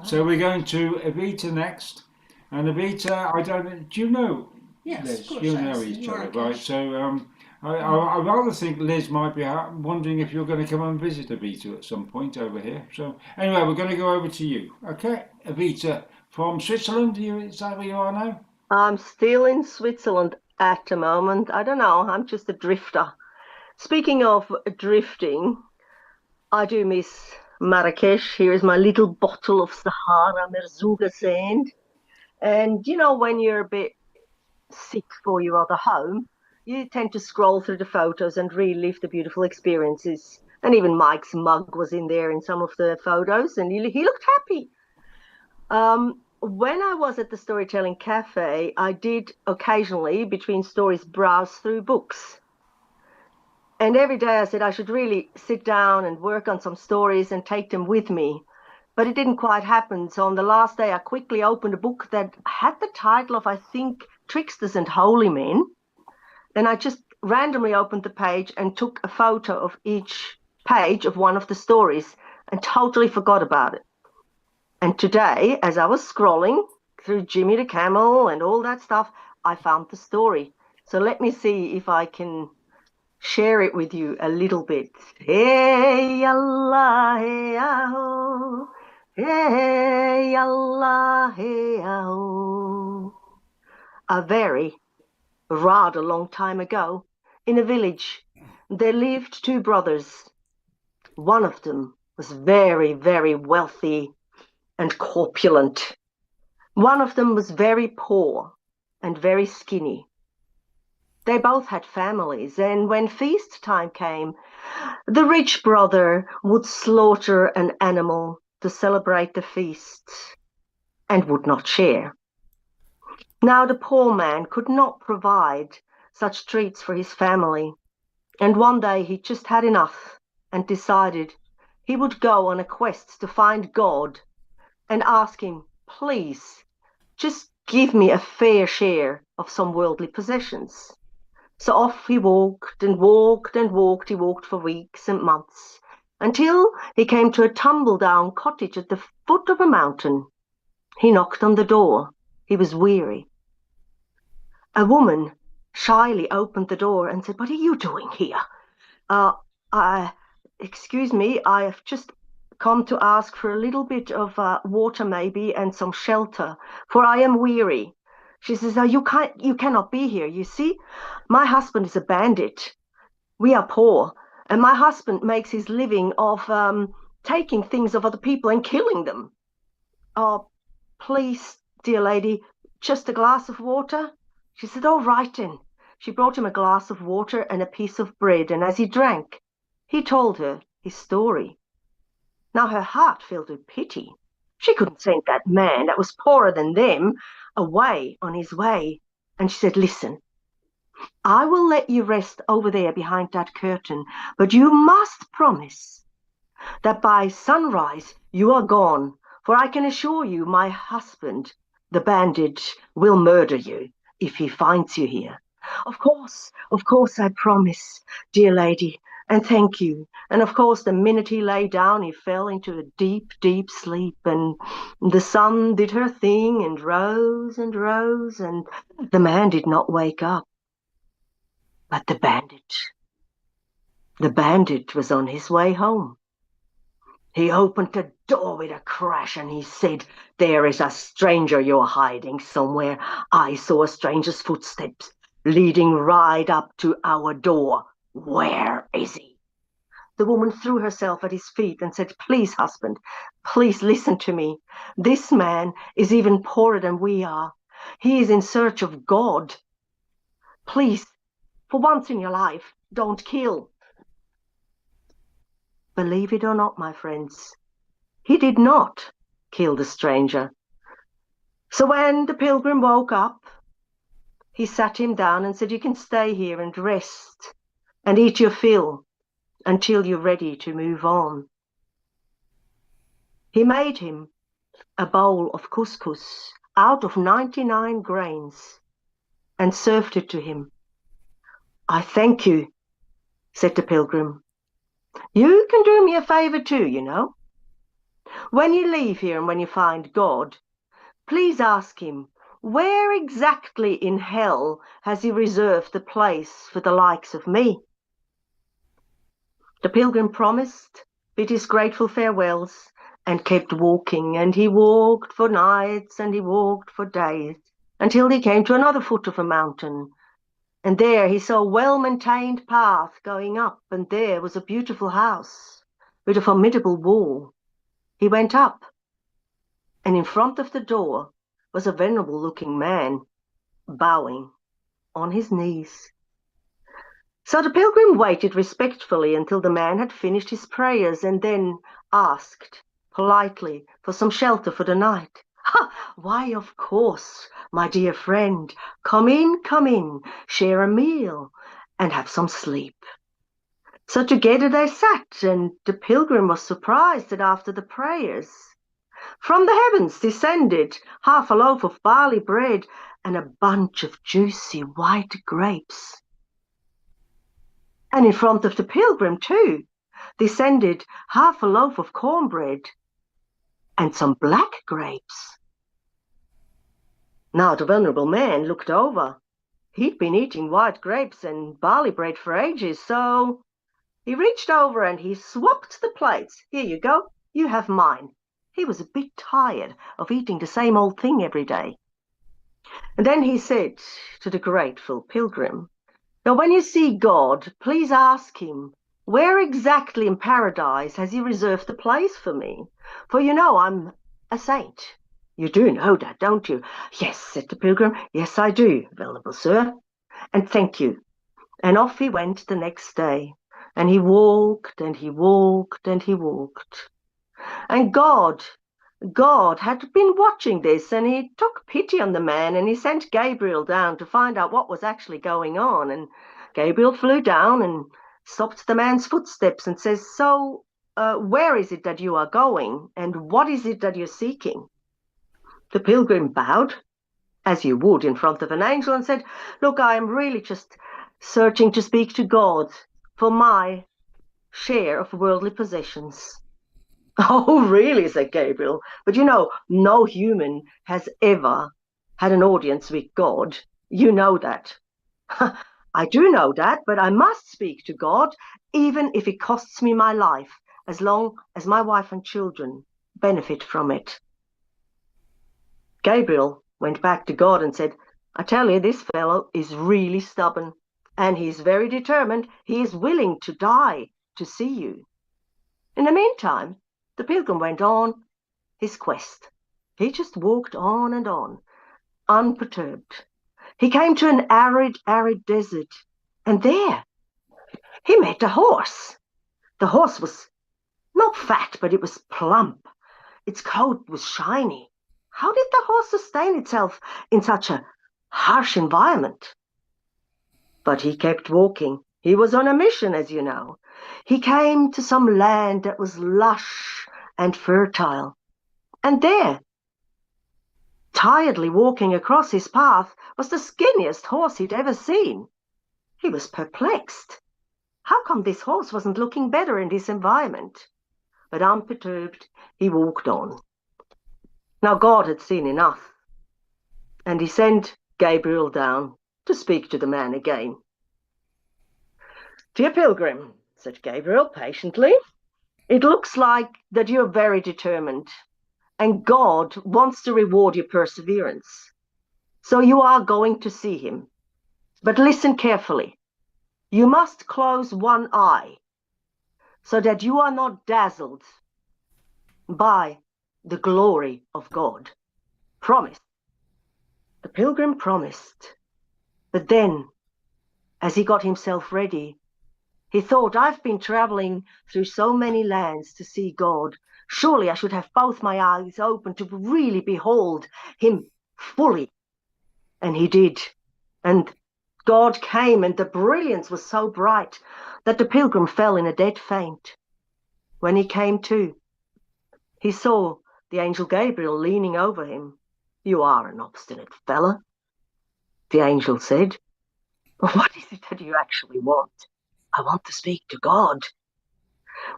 So we're going to Evita next. And Evita, I don't know, do you know Yes, Liz? of course. You know Yes, each other, Marrakesh. right? So I rather think Liz might be wondering if you're going to come and visit Evita at some point over here. So anyway, we're going to go over to you. Okay, Evita from Switzerland. Is that where you are now? I'm still in Switzerland at the moment. I don't know. I'm just a drifter. Speaking of drifting, I do miss Marrakesh. Here is my little bottle of Sahara Merzouga sand. And when you're a bit sick for your other home, you tend to scroll through the photos and relive the beautiful experiences. And even Mike's mug was in there in some of the photos, and he looked happy. When I was at the Storytelling Cafe, I did occasionally, between stories, browse through books. And every day I said I should really sit down and work on some stories and take them with me. But it didn't quite happen. So on the last day, I quickly opened a book that had the title of, I think, Tricksters and Holy Men. Then I just randomly opened the page and took a photo of each page of one of the stories and totally forgot about it. And today, as I was scrolling through Jimmy the Camel and all that stuff, I found the story. So let me see if I can share it with you a little bit. Hey Allah, hey aho. Hey Allah, hey aho. A very rather long time ago, in a village, there lived 2 brothers. One of them was very, very wealthy and corpulent. One of them was very poor and very skinny. They both had families, and when feast time came, the rich brother would slaughter an animal to celebrate the feast and would not share. Now the poor man could not provide such treats for his family, and one day he just had enough and decided he would go on a quest to find God and ask him, please, just give me a fair share of some worldly possessions. So off he walked and walked and walked. He walked for weeks and months until he came to a tumble-down cottage at the foot of a mountain. He knocked on the door. He was weary. A woman shyly opened the door and said, "What are you doing here?" Excuse me, I have just come to ask for a little bit of water maybe and some shelter, for I am weary. She says, "Oh, you cannot be here. You see, my husband is a bandit. We are poor, and my husband makes his living of taking things of other people and killing them. Oh, please, dear lady, just a glass of water?" She said, "All right then." She brought him a glass of water and a piece of bread, and as he drank, he told her his story. Now her heart filled with pity. She couldn't send that man that was poorer than them away on his way. And she said, "Listen, I will let you rest over there behind that curtain, but you must promise that by sunrise you are gone, for I can assure you my husband, the bandit, will murder you if he finds you here." Of course, I promise, dear lady, and thank you. And of course, the minute he lay down, he fell into a deep, deep sleep, and the sun did her thing and rose, and the man did not wake up. But the bandit was on his way home. He opened the door with a crash and he said, "There is a stranger you're hiding somewhere. I saw a stranger's footsteps. leading right up to our door. Where is he? The woman threw herself at his feet and said, Please, husband, please listen to me. This man is even poorer than we are. He is in search of God. Please, for once in your life, don't kill. Believe it or not, my friends, he did not kill the stranger. So when the pilgrim woke up, he sat him down and said, You can stay here and rest and eat your fill until you're ready to move on. He made him a bowl of couscous out of 99 grains and served it to him. I thank you, said the pilgrim. You can do me a favor too, you know. When you leave here and when you find God, please ask him, where exactly in hell has he reserved a place for the likes of me? The pilgrim promised, bid his grateful farewells, and kept walking, and he walked for nights and he walked for days, until he came to another foot of a mountain. And there he saw a well-maintained path going up, and there was a beautiful house with a formidable wall. He went up, and in front of the door was a venerable-looking man, bowing on his knees. So the pilgrim waited respectfully until the man had finished his prayers, and then asked politely for some shelter for the night. Why, of course, my dear friend, come in, share a meal, and have some sleep. So together they sat, and the pilgrim was surprised that after the prayers, from the heavens descended half a loaf of barley bread and a bunch of juicy white grapes. And in front of the pilgrim, too, descended half a loaf of cornbread and some black grapes. Now the venerable man looked over. He'd been eating white grapes and barley bread for ages, so he reached over and he swapped the plates. Here you go, you have mine. He was a bit tired of eating the same old thing every day. And then he said to the grateful pilgrim, Now when you see God, please ask him, where exactly in paradise has he reserved a place for me? For you know I'm a saint. You do know that, don't you? Yes, said the pilgrim. Yes, I do, venerable sir. And thank you. And off he went the next day. And he walked and he walked and he walked. And God had been watching this, and he took pity on the man, and he sent Gabriel down to find out what was actually going on. And Gabriel flew down and stopped the man's footsteps and says, So, where is it that you are going, and what is it that you're seeking? The pilgrim bowed, as you would in front of an angel, and said, Look, I am really just searching to speak to God for my share of worldly possessions. Oh, really, said Gabriel. But you know, no human has ever had an audience with God. You know that. I do know that, but I must speak to God, even if it costs me my life, as long as my wife and children benefit from it. Gabriel went back to God and said, I tell you, this fellow is really stubborn, and he's very determined. He is willing to die to see you. In the meantime, the pilgrim went on his quest. He just walked on and on, unperturbed. He came to an arid desert, and there he met a horse. The horse was not fat, but it was plump. Its coat was shiny. How did the horse sustain itself in such a harsh environment? But he kept walking. He was on a mission, as you know. He came to some land that was lush and fertile. And there, tiredly walking across his path, was the skinniest horse he'd ever seen. He was perplexed. How come this horse wasn't looking better in this environment? But unperturbed, he walked on. Now God had seen enough, and he sent Gabriel down to speak to the man again. Dear pilgrim, said Gabriel patiently, it looks like that you're very determined, and God wants to reward your perseverance. So you are going to see him. But listen carefully. You must close one eye so that you are not dazzled by the glory of God. Promise. The pilgrim promised. But then, as he got himself ready, he thought, I've been traveling through so many lands to see God. Surely I should have both my eyes open to really behold him fully. And he did. And God came, and the brilliance was so bright that the pilgrim fell in a dead faint. When he came to, he saw the angel Gabriel leaning over him. You are an obstinate fella, the angel said. But what is it that you actually want? I want to speak to God.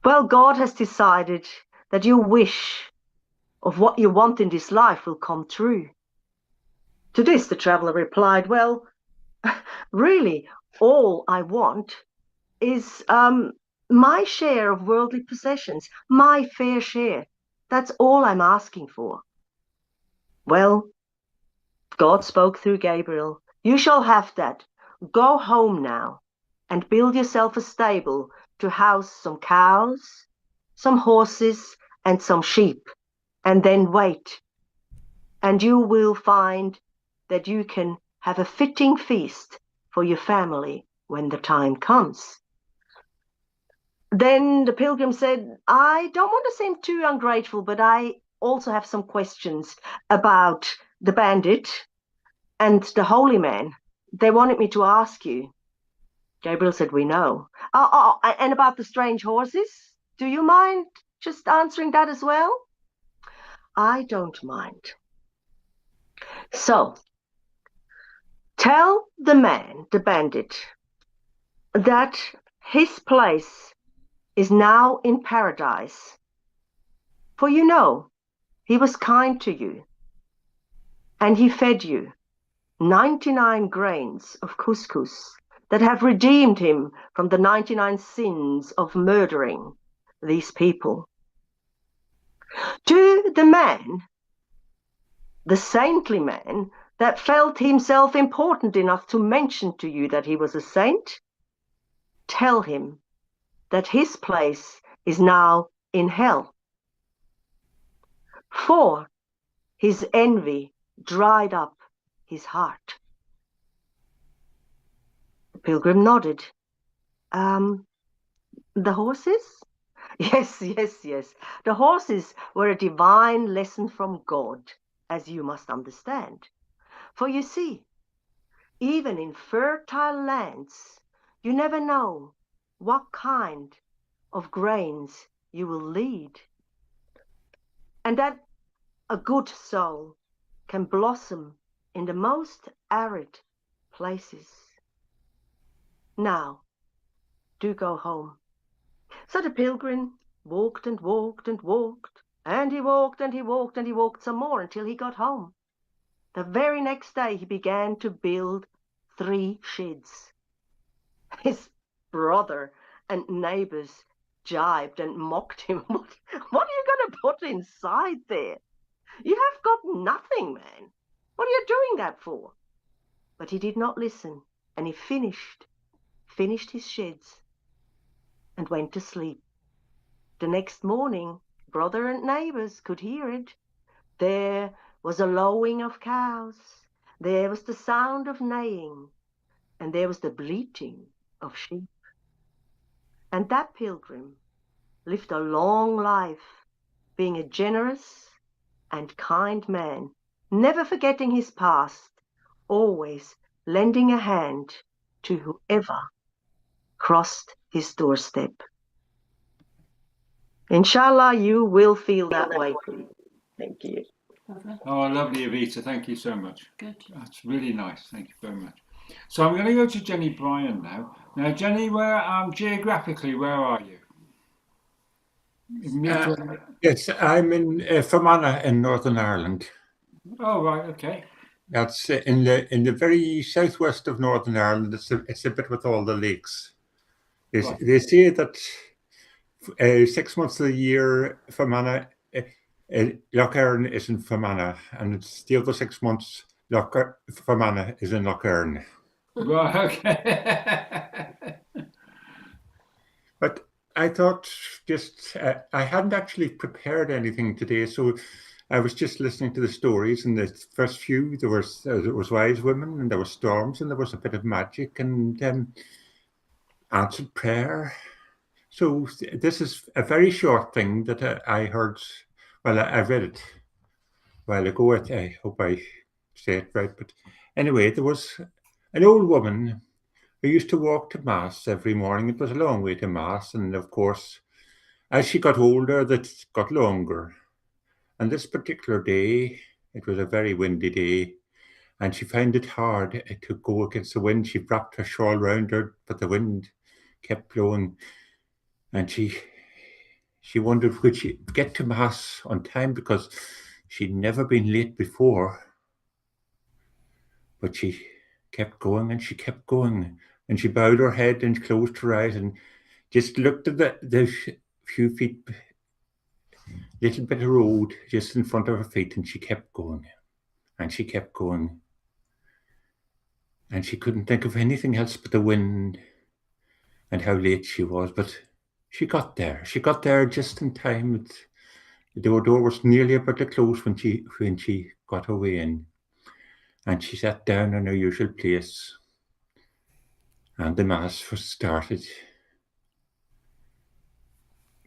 Well, God has decided that your wish of what you want in this life will come true. To this, the traveler replied, well, really, all I want is my share of worldly possessions, my fair share. That's all I'm asking for. Well, God spoke through Gabriel. You shall have that. Go home now and build yourself a stable to house some cows, some horses, and some sheep, and then wait. And you will find that you can have a fitting feast for your family when the time comes. Then the pilgrim said, I don't want to seem too ungrateful, but I also have some questions about the bandit and the holy man. They wanted me to ask you. Gabriel said, we know. And about the strange horses? Do you mind just answering that as well? I don't mind. So, tell the man, the bandit, that his place is now in paradise. For you know, he was kind to you, and he fed you 99 grains of couscous that have redeemed him from the 99 sins of murdering these people. To the man, the saintly man, that felt himself important enough to mention to you that he was a saint, tell him that his place is now in hell. For his envy dried up his heart. The pilgrim nodded. The horses? Yes. The horses were a divine lesson from God, as you must understand. For you see, even in fertile lands, you never know what kind of grains you will lead. And that a good soul can blossom in the most arid places. Now, do go home. So the pilgrim walked and walked and walked, and he walked and he walked and he walked some more until he got home. The very next day, he began to build 3 sheds. His brother and neighbors jibed and mocked him. What are you going to put inside there? You have got nothing, man. What are you doing that for? But he did not listen, and he finished his sheds and went to sleep. The next morning, brother and neighbors could hear it. There was a lowing of cows, there was the sound of neighing, and there was the bleating of sheep. And that pilgrim lived a long life, being a generous and kind man, never forgetting his past, always lending a hand to whoever crossed his doorstep. Inshallah, you will feel that way too. Thank you. Oh, lovely, Evita. Thank you so much. Good. That's really nice. Thank you very much. So I'm going to go to Jenny Bryan now. Now, Jenny, where geographically, where are you? Yes, I'm in Fermanagh in Northern Ireland. Oh, right, okay. That's in the very southwest of Northern Ireland. It's a bit with all the lakes. Right. They say that 6 months of the year, Fermanagh, Lough Erne is in Fermanagh, and it's the other 6 months, Fermanagh is in Lough Erne. Right, okay. But I thought I hadn't actually prepared anything today, so I was just listening to the stories. And the first few, there was wise women, and there were storms, and there was a bit of magic, and answered prayer. So this is a very short thing that I heard. Well, I read it a while ago. I hope I say it right. But anyway, there was an old woman who used to walk to Mass every morning. It was a long way to Mass. And of course, as she got older, that got longer. And this particular day, it was a very windy day, and she found it hard to go against the wind. She wrapped her shawl round her, but the wind kept blowing. And she wondered, would she get to Mass on time, because she'd never been late before. But she kept going, and she kept going, and she bowed her head and closed her eyes and just looked at the few feet, little bit of road just in front of her feet, and she kept going, and she kept going. And she couldn't think of anything else but the wind and how late she was. But she got there. She got there just in time. The door was nearly about to close when she got her way in. And she sat down in her usual place. And the Mass was started.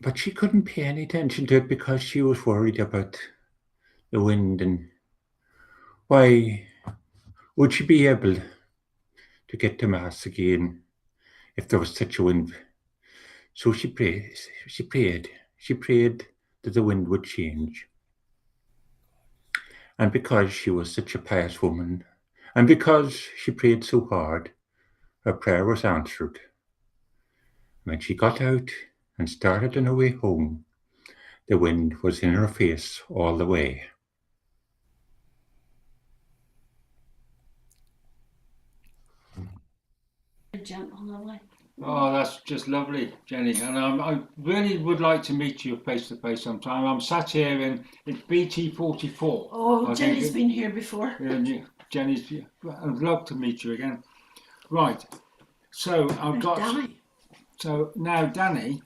But she couldn't pay any attention to it because she was worried about the wind, and why would she be able to get to Mass again if there was such a wind? So she prayed that the wind would change. And because she was such a pious woman, and because she prayed so hard, her prayer was answered. When she got out and started on her way home, the wind was in her face all the way. Gentle, Lily. Oh, that's just lovely, Jenny. And I really would like to meet you face to face sometime. I'm sat here in BT 44. Oh, Jenny's been here before. Jenny's. I'd love to meet you again. Right. So I've got. Danny. So now, Danny.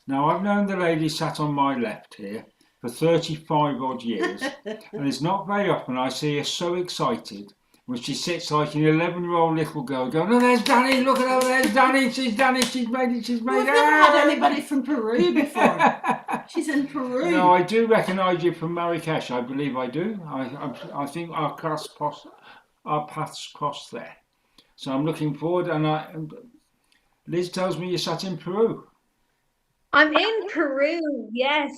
Now I've known the lady sat on my left here for 35 odd years, and it's not very often I see her so excited when she sits like an 11-year-old little girl going, "Oh, there's Danny, look at her, there's Danny, she's made it, she's made it." We've never had anybody from Peru before. She's in Peru. No, I do recognise you from Marrakesh, I believe I do. I think our paths crossed there. So I'm looking forward, and Liz tells me you sat in Peru. I'm in Peru, yes.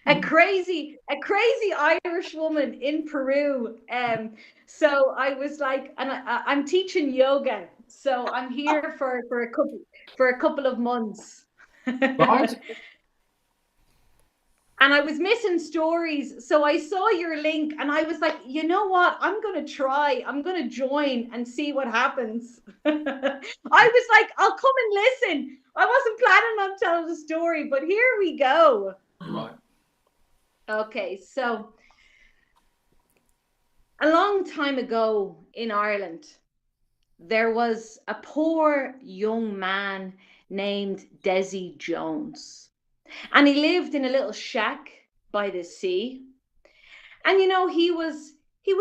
a crazy Irish woman in Peru. So I was like, and I'm teaching yoga, so I'm here for a couple of months. Right. And I was missing stories, so I saw your link, and I was like, you know what? I'm going to join and see what happens. I was like, I'll come and listen. I wasn't planning on telling the story, but here we go. Right. Okay, so a long time ago in Ireland, there was a poor young man named Desi Jones. And he lived in a little shack by the sea. And, you know, he was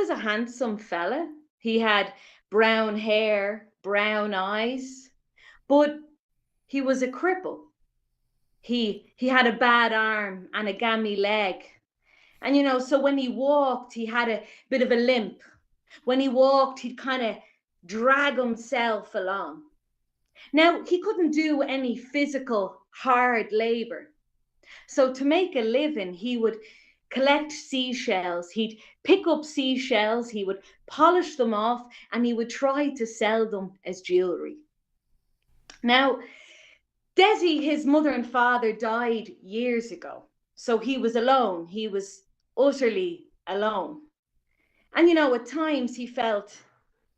a handsome fella. He had brown hair, brown eyes, but he was a cripple. He had a bad arm and a gammy leg. And, you know, so when he walked, he had a bit of a limp. When he walked, he'd kind of drag himself along. Now, he couldn't do any physical hard labor. So to make a living, he would collect seashells. He'd pick up seashells, he would polish them off, and he would try to sell them as jewelry. Now, Desi, his mother and father, died years ago. So he was alone. He was utterly alone. And, you know, at times he felt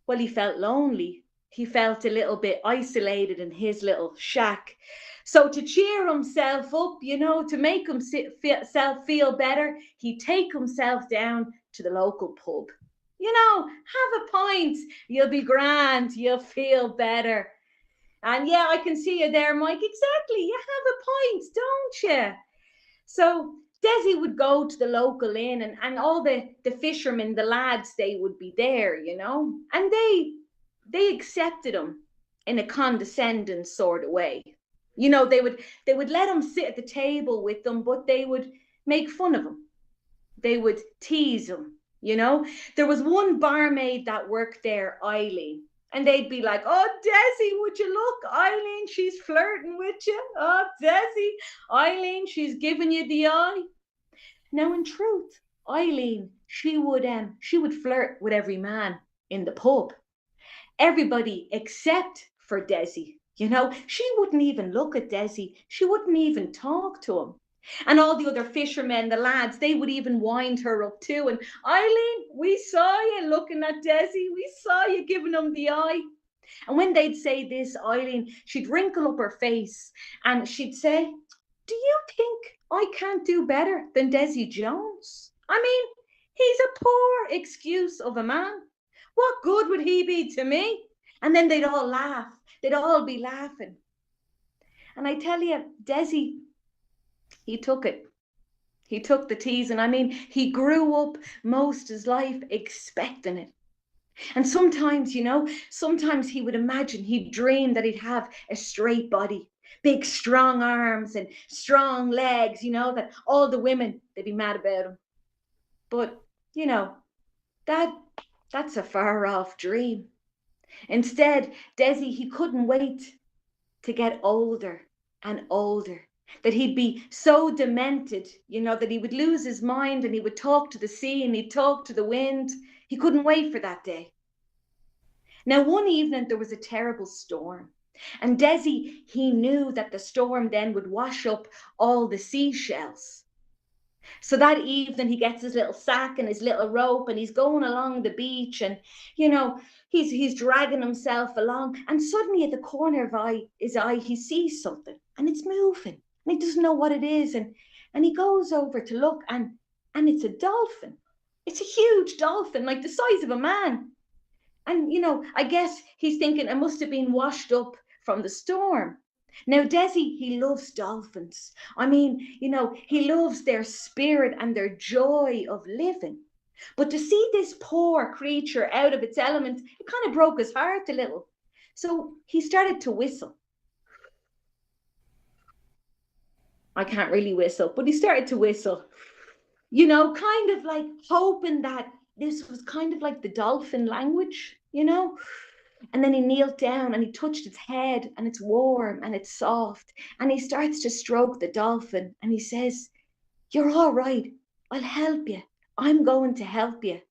lonely. He felt a little bit isolated in his little shack. So to cheer himself up, you know, to make himself feel better, he'd take himself down to the local pub. You know, have a pint. You'll be grand. You'll feel better. And yeah, I can see you there, Mike. Exactly. You have a pint, don't you? So Desi would go to the local inn, and all the fishermen, the lads, they would be there, you know, and they accepted him in a condescending sort of way. You know, they would let him sit at the table with them, but they would make fun of him. They would tease him, you know. There was one barmaid that worked there, Eileen, and they'd be like, "Oh, Desi, would you look? Eileen, she's flirting with you. Oh, Desi, Eileen, she's giving you the eye." Now, in truth, Eileen, she would flirt with every man in the pub. Everybody except for Desi. You know, she wouldn't even look at Desi. She wouldn't even talk to him. And all the other fishermen, the lads, they would even wind her up too. And Eileen, we saw you looking at Desi. We saw you giving him the eye. And when they'd say this, Eileen, she'd wrinkle up her face and she'd say, "Do you think I can't do better than Desi Jones? I mean, he's a poor excuse of a man. What good would he be to me?" And then they'd all laugh. They'd all be laughing. And I tell you, Desi, he took it. He took the teasing. I mean, he grew up most his life expecting it. And sometimes, you know, sometimes he would imagine, he'd dream that he'd have a straight body, big strong arms and strong legs, you know, that all the women, they'd be mad about him. But, you know, that's a far off dream. Instead, Desi, he couldn't wait to get older and older, that he'd be so demented, you know, that he would lose his mind and he would talk to the sea and he'd talk to the wind. He couldn't wait for that day. Now, one evening there was a terrible storm, and Desi, he knew that the storm then would wash up all the seashells. So that evening he gets his little sack and his little rope and he's going along the beach, and, you know, he's dragging himself along, and suddenly at the corner of his eye, he sees something and it's moving and he doesn't know what it is. And he goes over to look, and it's a dolphin. It's a huge dolphin, like the size of a man. And, you know, I guess he's thinking it must have been washed up from the storm. Now, Desi, he loves dolphins. I mean, you know, he loves their spirit and their joy of living. But to see this poor creature out of its element, it kind of broke his heart a little. So he started to whistle. I can't really whistle, but he started to whistle, you know, kind of like hoping that this was kind of like the dolphin language, you know. And then he kneeled down and he touched its head, and it's warm and it's soft. And he starts to stroke the dolphin and he says, "You're all right. I'll help you. I'm going to help you."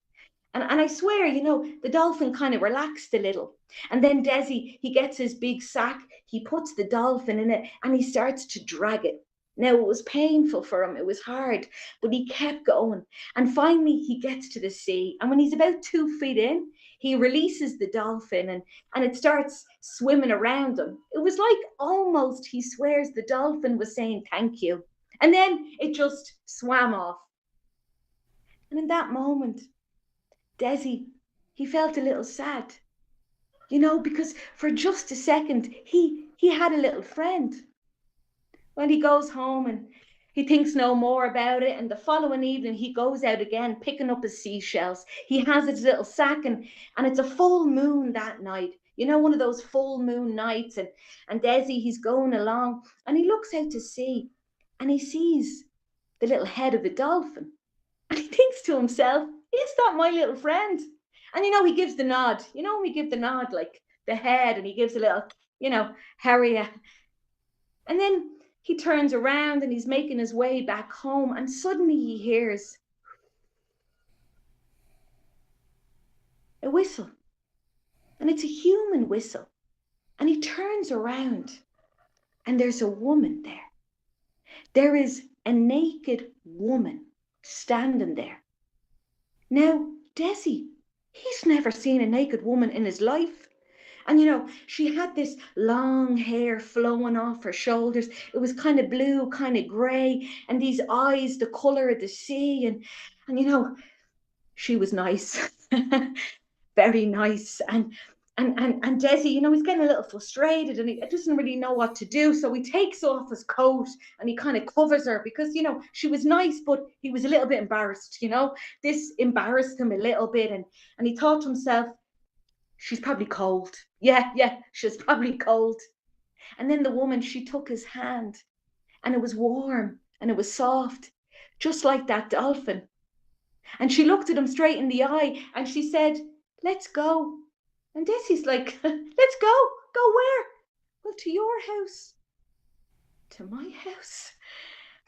And I swear, you know, the dolphin kind of relaxed a little. And then Desi, he gets his big sack, he puts the dolphin in it and he starts to drag it. Now, it was painful for him. It was hard, but he kept going. And finally, he gets to the sea. And when he's about 2 feet in, he releases the dolphin and it starts swimming around him. It was like almost, he swears, the dolphin was saying thank you. And then it just swam off. And in that moment, Desi, he felt a little sad, you know, because for just a second, he had a little friend. Well, he goes home and he thinks no more about it. And the following evening, he goes out again, picking up his seashells. He has his little sack, and it's a full moon that night. You know, one of those full moon nights. And Desi, he's going along and he looks out to sea and he sees the little head of a dolphin. And he thinks to himself, "Is that my little friend?" And, you know, he gives the nod. You know, we give the nod, like the head, and he gives a little, you know, Harriet. And then he turns around and he's making his way back home, and suddenly he hears a whistle, and it's a human whistle. And he turns around and there's a woman there. There is a naked woman standing there. Now, Desi, he's never seen a naked woman in his life. And, you know, she had this long hair flowing off her shoulders. It was kind of blue, kind of grey, and these eyes, the colour of the sea. And you know, she was nice. Very nice. And Desi, you know, he's getting a little frustrated and he doesn't really know what to do. So he takes off his coat and he kind of covers her because, you know, she was nice, but he was a little bit embarrassed, you know. This embarrassed him a little bit. And he thought to himself, she's probably cold. Yeah, she's probably cold. And then the woman, she took his hand and it was warm and it was soft, just like that dolphin. And she looked at him straight in the eye and she said, let's go. And Desi's like, let's go. Go where? Well, to your house. To my house.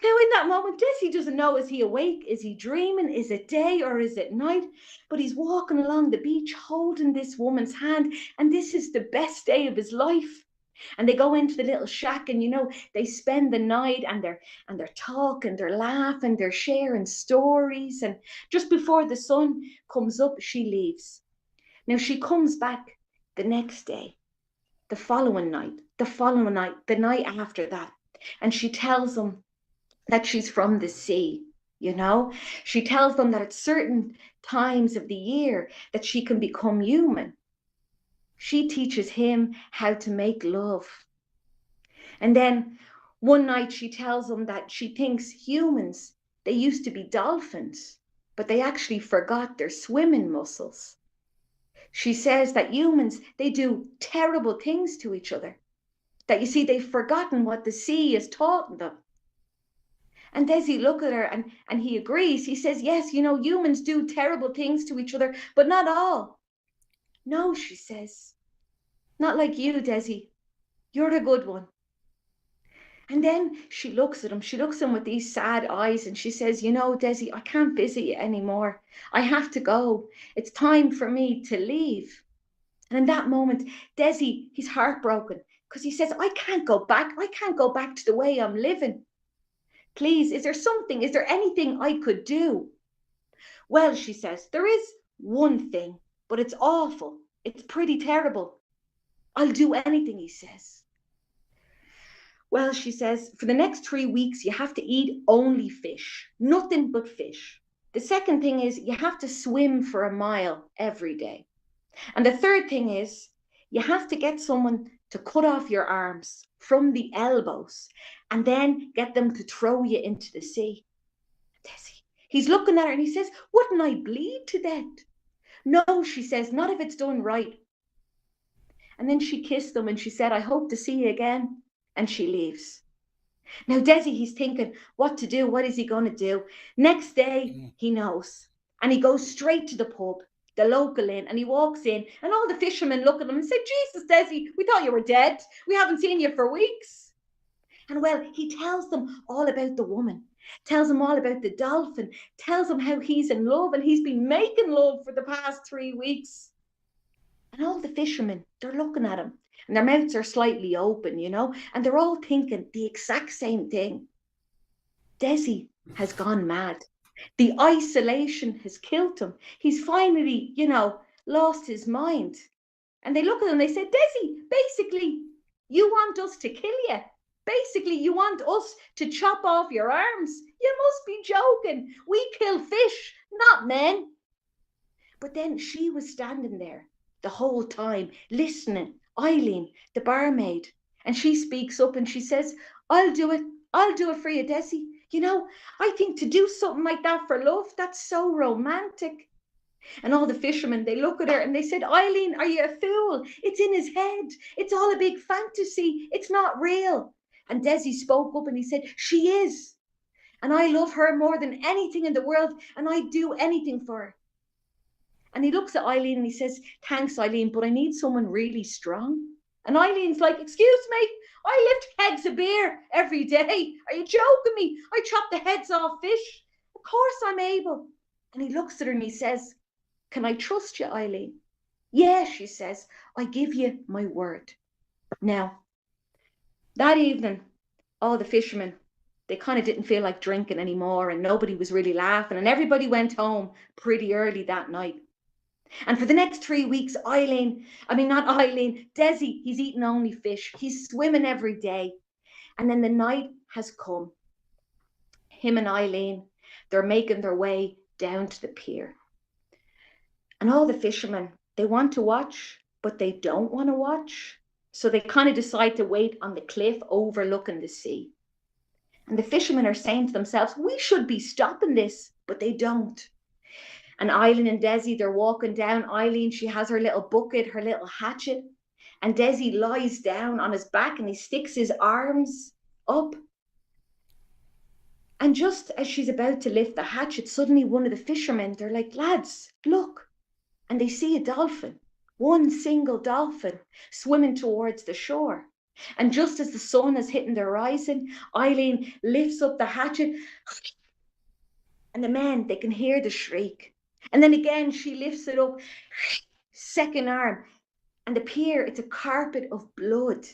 Now, in that moment, Desi doesn't know, is he awake? Is he dreaming? Is it day or is it night? But he's walking along the beach holding this woman's hand. And this is the best day of his life. And they go into the little shack and, you know, they spend the night and they're talking, they're laughing, they're sharing stories. And just before the sun comes up, she leaves. Now she comes back the next day, the following night, the night after that. And she tells them that she's from the sea, you know. She tells them that at certain times of the year that she can become human. She teaches him how to make love. And then one night she tells him that she thinks humans, they used to be dolphins, but they actually forgot their swimming muscles. She says that humans, they do terrible things to each other. That, you see, they've forgotten what the sea has taught them. And Desi look at her and he agrees. He says, yes, you know, humans do terrible things to each other, but not all. No, she says, not like you, Desi. You're a good one. And then she looks at him. She looks at him with these sad eyes and she says, you know, Desi, I can't visit you anymore. I have to go. It's time for me to leave. And in that moment, Desi, he's heartbroken because he says, I can't go back. I can't go back to the way I'm living. Please, is there anything I could do? Well, she says, there is one thing, but it's awful. It's pretty terrible. I'll do anything, he says. Well, she says, for the next 3 weeks, you have to eat only fish, nothing but fish. The second thing is you have to swim for 1 mile every day. And the third thing is you have to get someone to cut off your arms from the elbows and then get them to throw you into the sea. Desi, he's looking at her and he says, wouldn't I bleed to death? No, she says, not if it's done right. And then she kissed him and she said, I hope to see you again. And she leaves. Now, Desi, he's thinking what to do. What is he going to do? Next day, he knows. And he goes straight to the pub, the local inn, and he walks in. And all the fishermen look at him and say, Jesus, Desi, we thought you were dead. We haven't seen you for weeks. And well, he tells them all about the woman, tells them all about the dolphin, tells them how he's in love and he's been making love for the past 3 weeks. And all the fishermen, they're looking at him. And their mouths are slightly open, you know, and they're all thinking the exact same thing. Desi has gone mad. The isolation has killed him. He's finally, you know, lost his mind. And they look at him and they say, Desi, basically, you want us to kill you. Basically, you want us to chop off your arms. You must be joking. We kill fish, not men. But then she was standing there the whole time, listening. Eileen, the barmaid, and she speaks up and she says, I'll do it for you, Desi. You know, I think to do something like that for love, that's so romantic. And all the fishermen, they look at her and they said, Eileen, are you a fool? It's in his head. It's all a big fantasy. It's not real. And Desi spoke up and he said, she is. And I love her more than anything in the world and I'd do anything for her. And he looks at Eileen and he says, thanks, Eileen, but I need someone really strong. And Eileen's like, excuse me, I lift kegs of beer every day. Are you joking me? I chop the heads off fish. Of course I'm able. And he looks at her and he says, can I trust you, Eileen? Yeah, she says, I give you my word. Now, that evening, all the fishermen, they kind of didn't feel like drinking anymore and nobody was really laughing and everybody went home pretty early that night. And for the next 3 weeks, Desi, he's eating only fish. He's swimming every day. And then the night has come. Him and Eileen, they're making their way down to the pier. And all the fishermen, they want to watch, but they don't want to watch. So they kind of decide to wait on the cliff overlooking the sea. And the fishermen are saying to themselves, we should be stopping this, but they don't. And Eileen and Desi, they're walking down. Eileen, she has her little bucket, her little hatchet. And Desi lies down on his back and he sticks his arms up. And just as she's about to lift the hatchet, suddenly one of the fishermen, they're like, lads, look. And they see a dolphin, one single dolphin, swimming towards the shore. And just as the sun is hitting the horizon, Eileen lifts up the hatchet. And the men, they can hear the shriek. And then again, she lifts it up, second arm. And the pier, it's a carpet of blood.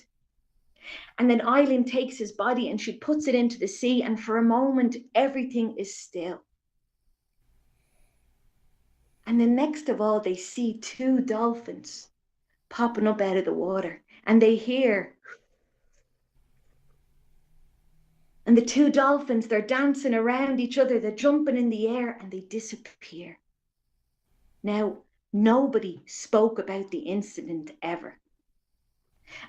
And then Eileen takes his body and she puts it into the sea. And for a moment, everything is still. And then next of all, they see two dolphins popping up out of the water. And they hear. And the two dolphins, they're dancing around each other. They're jumping in the air and they disappear. Now, nobody spoke about the incident ever.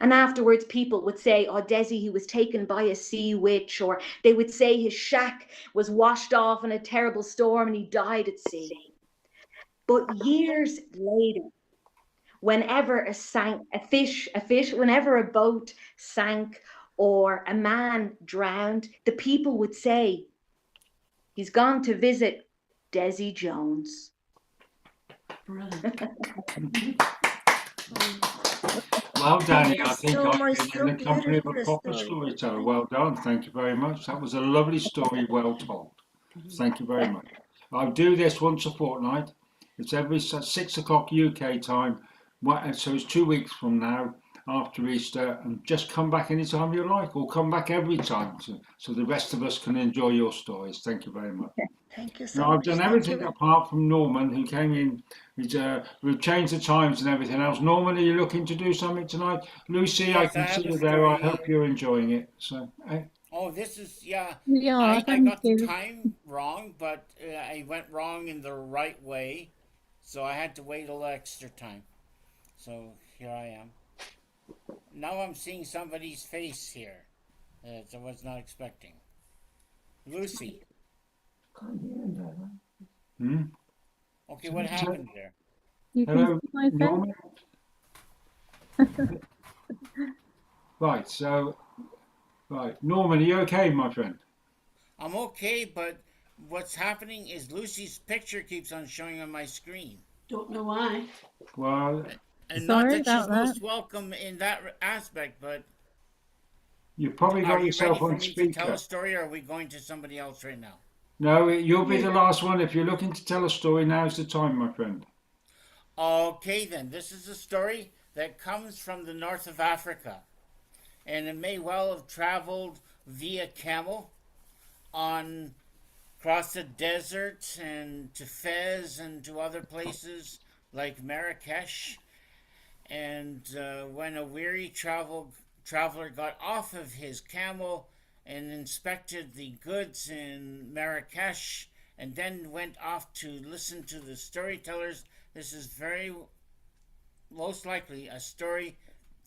And afterwards, people would say, oh, Desi, he was taken by a sea witch, or they would say his shack was washed off in a terrible storm and he died at sea. But years later, whenever whenever a boat sank or a man drowned, the people would say, he's gone to visit Desi Jones. Brilliant. Well, Danny, I think So I've much been in the company of a beautiful proper story. storyteller. Well done. Thank you very much. That was a lovely story, well told. Thank you very much. I do this once a fortnight. It's every 6 o'clock UK time. So it's 2 weeks from now, after Easter, and just come back anytime you like, or come back every time, so the rest of us can enjoy your stories. Thank you very much. Thank you so Now, I've much. done Thank everything you. apart from Norman, who came in. We've changed the times and everything else. Norman, are you looking to do something tonight? Lucy, I Yes, I can see have a you there. I story. hope you're enjoying it. So, Oh, this is, yeah. Yeah, I thank got the you. time wrong, but I went wrong in the right way. So I had to wait a little extra time. So here I am. Now I'm seeing somebody's face here that I was not expecting. Lucy. hmm? Okay, what happened there? You can Hello, see my face. Norman. Right. So, right, Norman, are you okay, my friend? I'm okay, but what's happening is Lucy's picture keeps on showing on my screen. Don't know why. Well, And not Sorry that she's about that. most welcome in that aspect, but you've probably are got you yourself ready for on me to tell speaker. a story, or are we going to somebody else right now? No, you'll be the last one. If you're looking to tell a story, now's the time, my friend. Okay, then. This is a story that comes from the north of Africa. And it may well have traveled via camel on across the desert and to Fez and to other places like Marrakesh. And when a weary traveler got off of his camel and inspected the goods in Marrakesh and then went off to listen to the storytellers, this is very most likely a story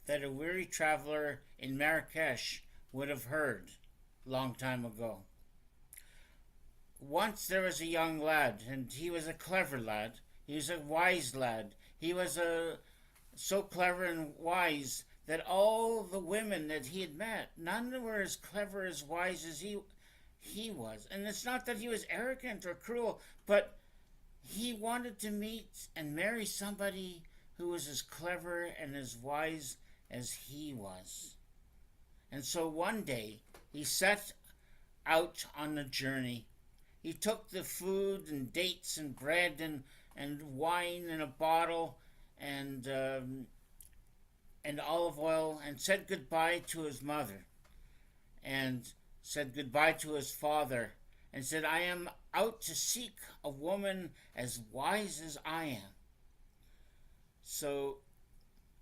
that a weary traveler in Marrakesh would have heard long time ago. Once there was a young lad, and he was a clever lad. He was a wise lad. He was so clever and wise that all the women that he had met, none were as clever, as wise as he was. And it's not that he was arrogant or cruel, but he wanted to meet and marry somebody who was as clever and as wise as he was. And so one day he set out on a journey. He took the food and dates and bread and wine in a bottle and olive oil, and said goodbye to his mother, and said goodbye to his father, and said, I am out to seek a woman as wise as I am. So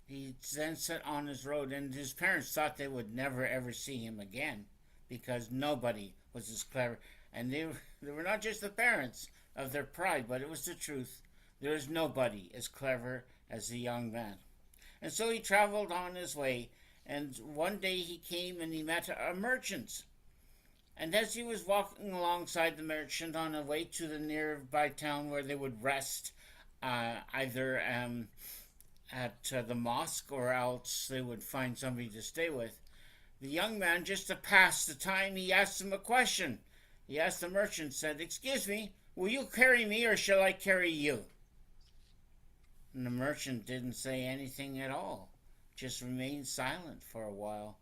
he then set on his road, and his parents thought they would never ever see him again, because nobody was as clever. And they were not just the parents of their pride, but it was the truth. There is nobody as clever as the young man. And so he traveled on his way, and one day he came and he met a merchant. And as he was walking alongside the merchant on the way to the nearby town where they would rest, either at the mosque or else they would find somebody to stay with, the young man, just to pass the time, he asked him a question. He asked the merchant, said, "Excuse me, will you carry me or shall I carry you?" And the merchant didn't say anything at all, just remained silent for a while.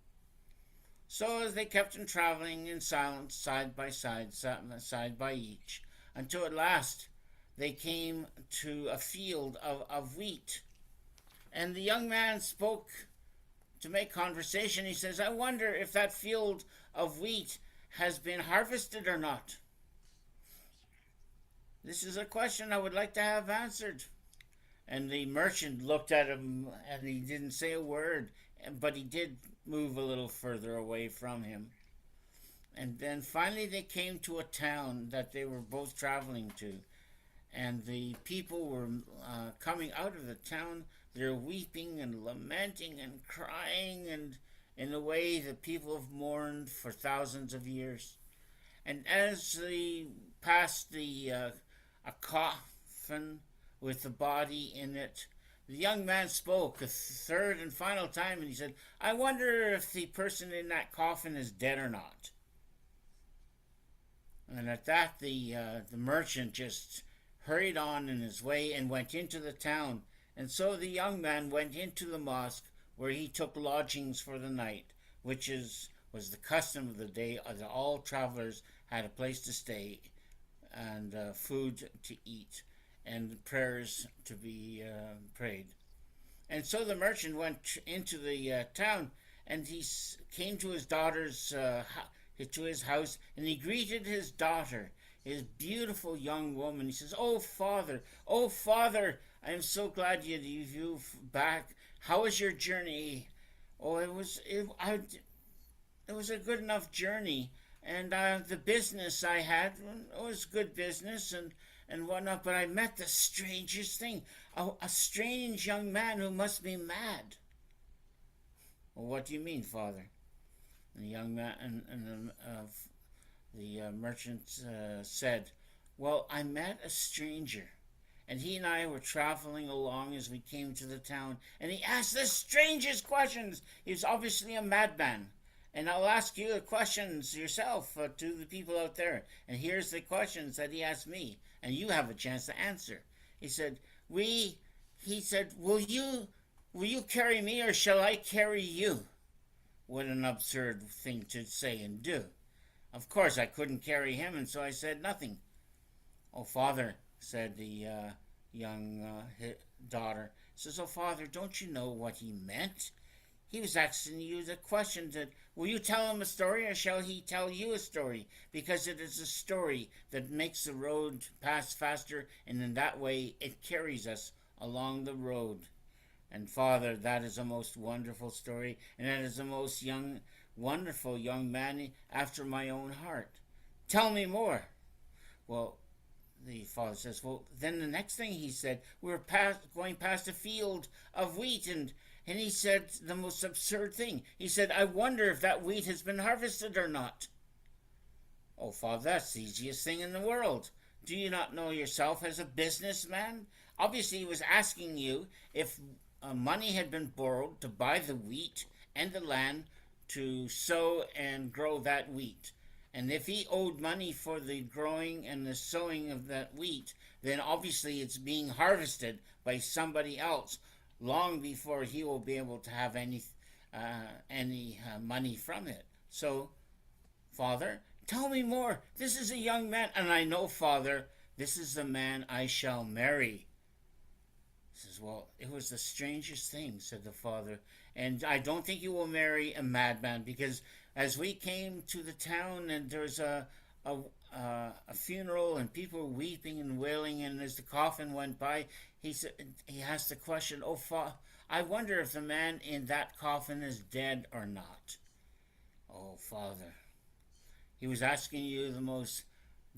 So as they kept on traveling in silence, side by side by each, until at last they came to a field of wheat. And the young man spoke to make conversation. He says, "I wonder if that field of wheat has been harvested or not. This is a question I would like to have answered." And the merchant looked at him and he didn't say a word, but he did move a little further away from him. And then finally they came to a town that they were both traveling to. And the people were coming out of the town. They're weeping and lamenting and crying, and in a way that people have mourned for thousands of years. And as they passed a coffin with the body in it, the young man spoke a third and final time, and he said, "I wonder if the person in that coffin is dead or not." And at that, the merchant just hurried on in his way and went into the town. And so the young man went into the mosque, where he took lodgings for the night, which was the custom of the day, that all travelers had a place to stay and food to eat and prayers to be prayed. And so the merchant went into the town, and he came to his daughter's to his house, and he greeted his daughter, his beautiful young woman. He says, oh father, I am so glad you're back. How was your journey?" "Oh, it was a good enough journey, and the business I had was good business and whatnot, but I met the strangest thing, a strange young man who must be mad." "Well, what do you mean, father?" And the young man and the merchant said, "Well, I met a stranger, and he and I were traveling along as we came to the town, and he asked the strangest questions. He was obviously a madman. And I'll ask you the questions yourself to the people out there. And here's the questions that he asked me, and you have a chance to answer." He said, will you carry me or shall I carry you?" What an absurd thing to say and do. Of course, I couldn't carry him, and so I said nothing. "Oh, father," said the young daughter, says, "Oh, father, don't you know what he meant? He was asking you the question that, will you tell him a story or shall he tell you a story? Because it is a story that makes the road pass faster, and in that way it carries us along the road. And father, that is a most wonderful story, and that is the most wonderful young man after my own heart. Tell me more." Well, the father says, well, then the next thing he said, we were going past a field of wheat, and he said the most absurd thing. He said, "I wonder if that wheat has been harvested or not." "Oh, father, that's the easiest thing in the world. Do you not know yourself as a businessman? Obviously, he was asking you if money had been borrowed to buy the wheat and the land to sow and grow that wheat. And if he owed money for the growing and the sowing of that wheat, then obviously it's being harvested by somebody else long before he will be able to have any money from it. So, father, tell me more. This is a young man, and I know, father, this is the man I shall marry." He says, "Well, it was the strangest thing," said the father, "and I don't think you will marry a madman, because as we came to the town and there's a funeral and people were weeping and wailing, and as the coffin went by, he asked the question, I wonder if the man in that coffin is dead or not." "Oh, father, he was asking you the most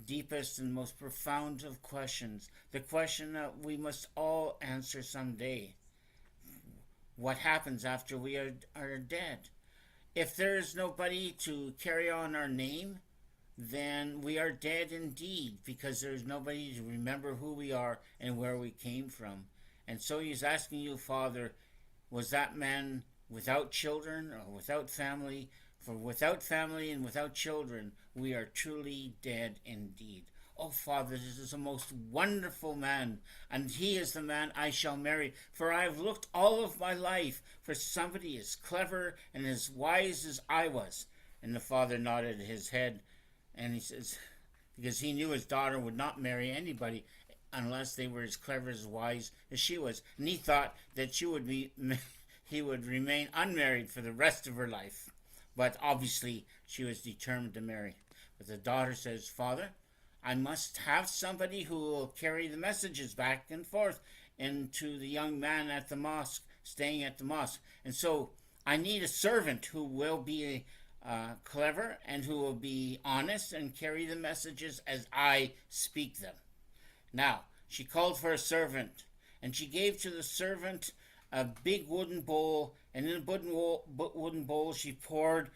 deepest and most profound of questions, the question that we must all answer someday. What happens after we are dead? If there is nobody to carry on our name, then we are dead indeed, because there's nobody to remember who we are and where we came from. And so he's asking you, Father, was that man without children or without family? For without family and without children, we are truly dead indeed. Oh, Father, this is a most wonderful man, and he is the man I shall marry. For I have looked all of my life for somebody as clever and as wise as I was. And the father nodded his head, and he says, because he knew his daughter would not marry anybody unless they were as clever, as wise as she was. And he thought that he would remain unmarried for the rest of her life. But obviously, she was determined to marry. But the daughter says, Father, I must have somebody who will carry the messages back and forth into the young man at the mosque, staying at the mosque. And so I need a servant who will be clever and who will be honest and carry the messages as I speak them. Now, she called for a servant, and she gave to the servant a big wooden bowl, and in the wooden bowl she poured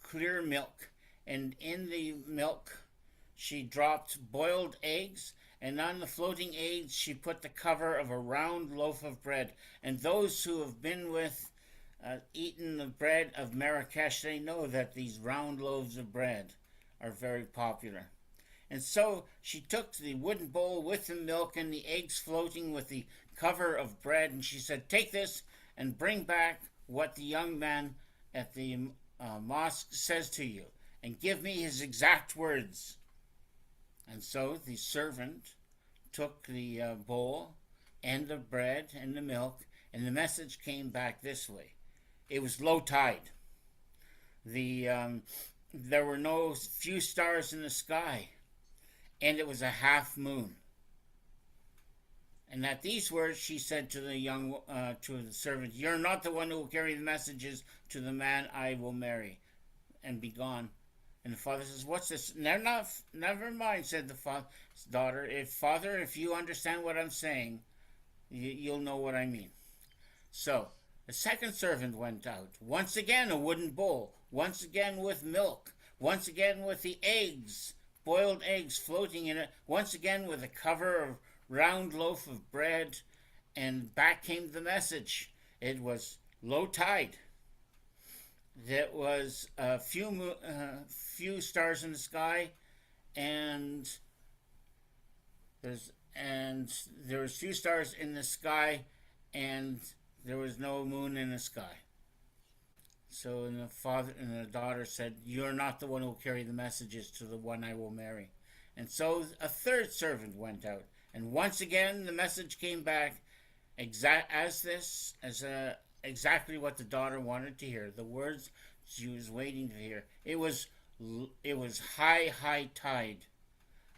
clear milk, and in the milk she dropped boiled eggs, and on the floating eggs she put the cover of a round loaf of bread. And those who have been eaten the bread of Marrakesh, they know that these round loaves of bread are very popular. And so she took the wooden bowl with the milk and the eggs floating with the cover of bread, and she said, take this and bring back what the young man at the mosque says to you, and give me his exact words. And so the servant took the bowl and the bread and the milk, and the message came back this way. It was low tide. There were no few stars in the sky, and it was a half moon. And at these words, she said to the servant, you're not the one who will carry the messages to the man I will marry, and be gone. And the father says, what's this? Never mind, said the daughter. If you understand what I'm saying, you'll know what I mean. So the second servant went out. Once again, a wooden bowl. Once again with milk. Once again with the eggs, boiled eggs floating in it. Once again with a cover of round loaf of bread. And back came the message. It was low tide. There was a few stars in the sky, and there was few stars in the sky, and there was no moon in the sky. So the father and the daughter said, you're not the one who will carry the messages to the one I will marry. And so a third servant went out, and once again the message came back exactly what the daughter wanted to hear, the words she was waiting to hear. It was high tide.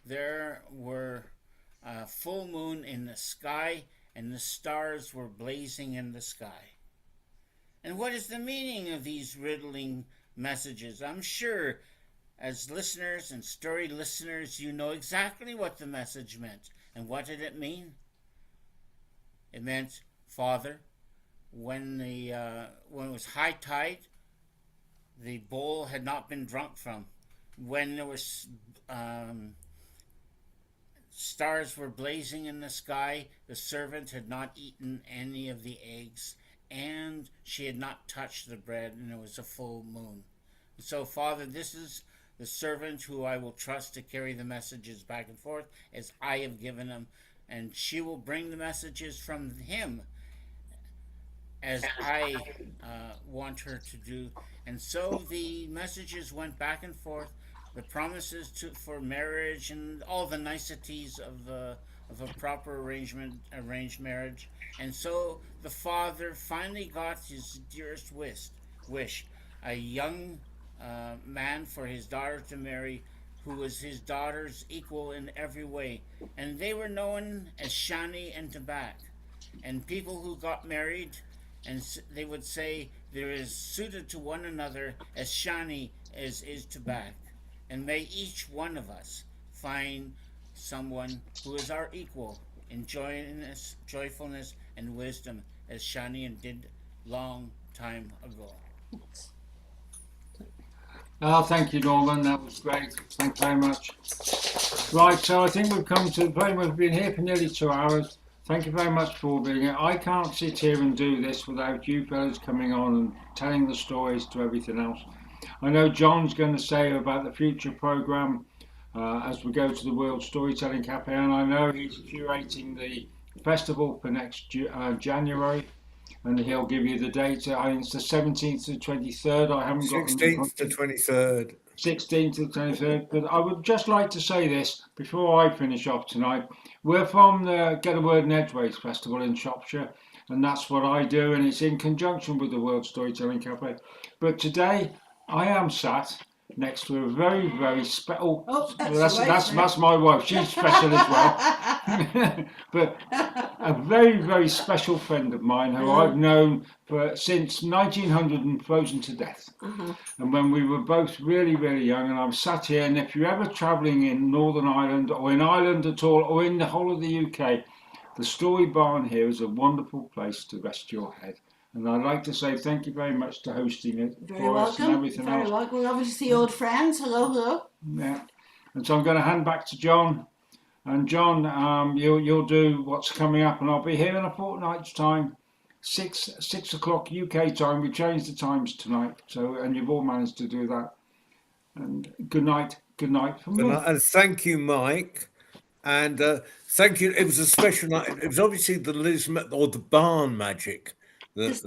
There were a full moon in the sky, and the stars were blazing in the sky. And what is the meaning of these riddling messages? I'm sure as listeners and story listeners, you know exactly what the message meant. And what did it mean? It meant, Father, when it was high tide, the bowl had not been drunk from. When there was stars were blazing in the sky, the servant had not eaten any of the eggs, and she had not touched the bread, and it was a full moon. So, Father, this is the servant who I will trust to carry the messages back and forth as I have given him, and she will bring the messages from him as I want her to do. And so the messages went back and forth, the promises for marriage and all the niceties of a proper arranged marriage. And so the father finally got his dearest wish, a young man for his daughter to marry, who was his daughter's equal in every way. And they were known as Shani and Tabak. And people who got married, and they would say, they're as suited to one another as Shani is Tabak. And may each one of us find someone who is our equal in joyfulness, and wisdom, as Shani did long time ago. Oh, thank you, Norman. That was great. Thank you very much. Right, so I think we've come to very much. We've been here for nearly 2 hours. Thank you very much for being here. I can't sit here and do this without you fellas coming on and telling the stories to everything else. I know John's going to say about the future program as we go to the World Storytelling Cafe, and I know he's curating the festival for next January, and he'll give you the date. I think it's the 17th to 23rd. I haven't got 16th to 23rd. 16th to 23rd. But I would just like to say this before I finish off tonight. We're from the Get a Word in Edgeways Festival in Shropshire, and that's what I do, and it's in conjunction with the World Storytelling Cafe. But today I am sat next to a very, very special. Oh, that's my wife. She's special as well. But a very, very special friend of mine who I've known since 1900 and frozen to death. And when we were both really, really young, and I'm sat here, and if you're ever travelling in Northern Ireland or in Ireland at all, or in the whole of the UK, the Story Barn here is a wonderful place to rest your head. And I'd like to say thank you very much to hosting it for us and everything else. Very welcome. We obviously see old friends. Hello, hello. Yeah. And so I'm going to hand back to John. And John, you'll do what's coming up, and I'll be here in a fortnight's time, 6 o'clock UK time. We changed the times tonight, and you've all managed to do that. And good night from me. And thank you, Mike. And thank you. It was a special night. It was obviously the Lismet or the barn magic that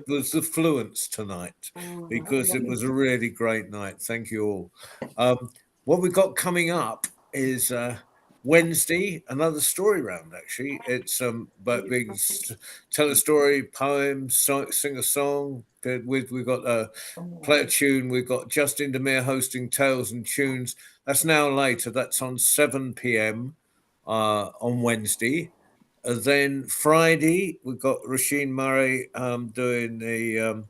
was the fluence tonight, because it was a really great night. Thank you all. What we've got coming up is Wednesday, another story round. Actually, it's but we tell a story, poem, sing a song. We've got play a tune. We've got Justin Demir hosting Tales and Tunes. That's now later. That's on 7 p.m. On Wednesday. Then Friday, we've got Rasheen Murray doing the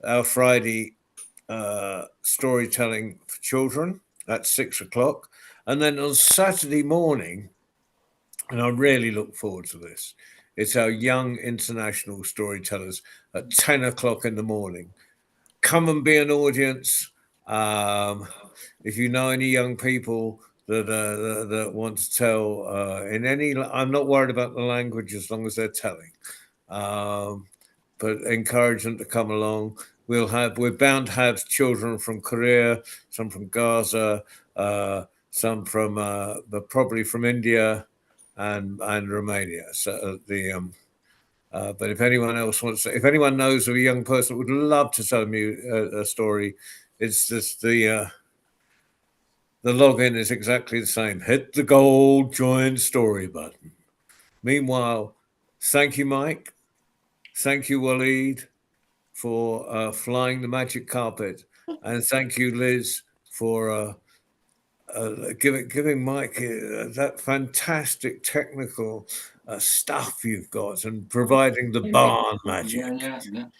our Friday storytelling for children at 6 o'clock. And then on Saturday morning, and I really look forward to this, it's our young international storytellers at 10 o'clock in the morning. Come and be an audience. If you know any young people that want to tell in any, I'm not worried about the language as long as they're telling, but encourage them to come along. We're bound to have children from Korea, some from Gaza, some from but probably from India and Romania. So but if anyone else wants to, if anyone knows of a young person that would love to tell me a story, it's just the login is exactly the same. Hit the gold join story button. Meanwhile, thank you, Mike. Thank you, Waleed, for flying the magic carpet. And thank you, Liz, for giving Mike that fantastic technical stuff you've got and providing the barn magic. Yeah.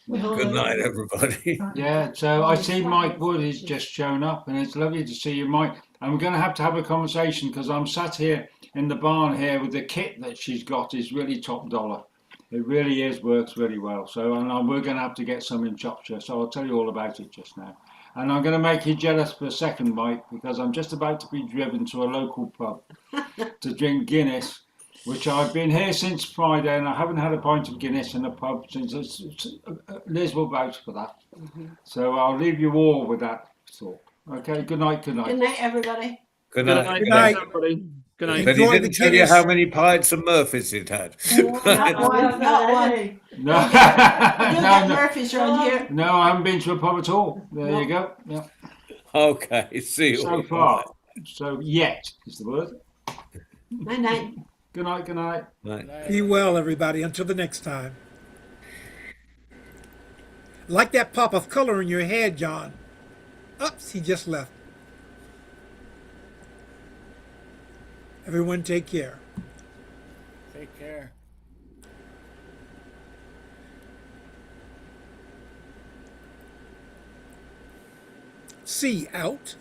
Good night, everybody. Yeah, so I see Mike Wood has just shown up, and it's lovely to see you, Mike. And we're going to have a conversation, because I'm sat here in the barn here with the kit that she's got is really top dollar. It really is, works really well. So we're going to have to get some in Shropshire. So I'll tell you all about it just now. And I'm going to make you jealous for a second, Mike, because I'm just about to be driven to a local pub to drink Guinness, which I've been here since Friday, and I haven't had a pint of Guinness in a pub since. Liz will vouch for that. So I'll leave you all with that thought. Okay, good night. Good night, everybody. Good night. Good night. Everybody. Good night. But he didn't tell you how many pints of Murphy's he'd had. Not one. No. No, Murphy's around here. No, I haven't been to a pub at all. There you go. Yeah. Okay, see you. So far. So yet is the word. Night, night. Good night. Good night. Night. Be well, everybody. Until the next time. Like that pop of color in your head, John. Oops, he just left. Everyone take care. Take care. See out.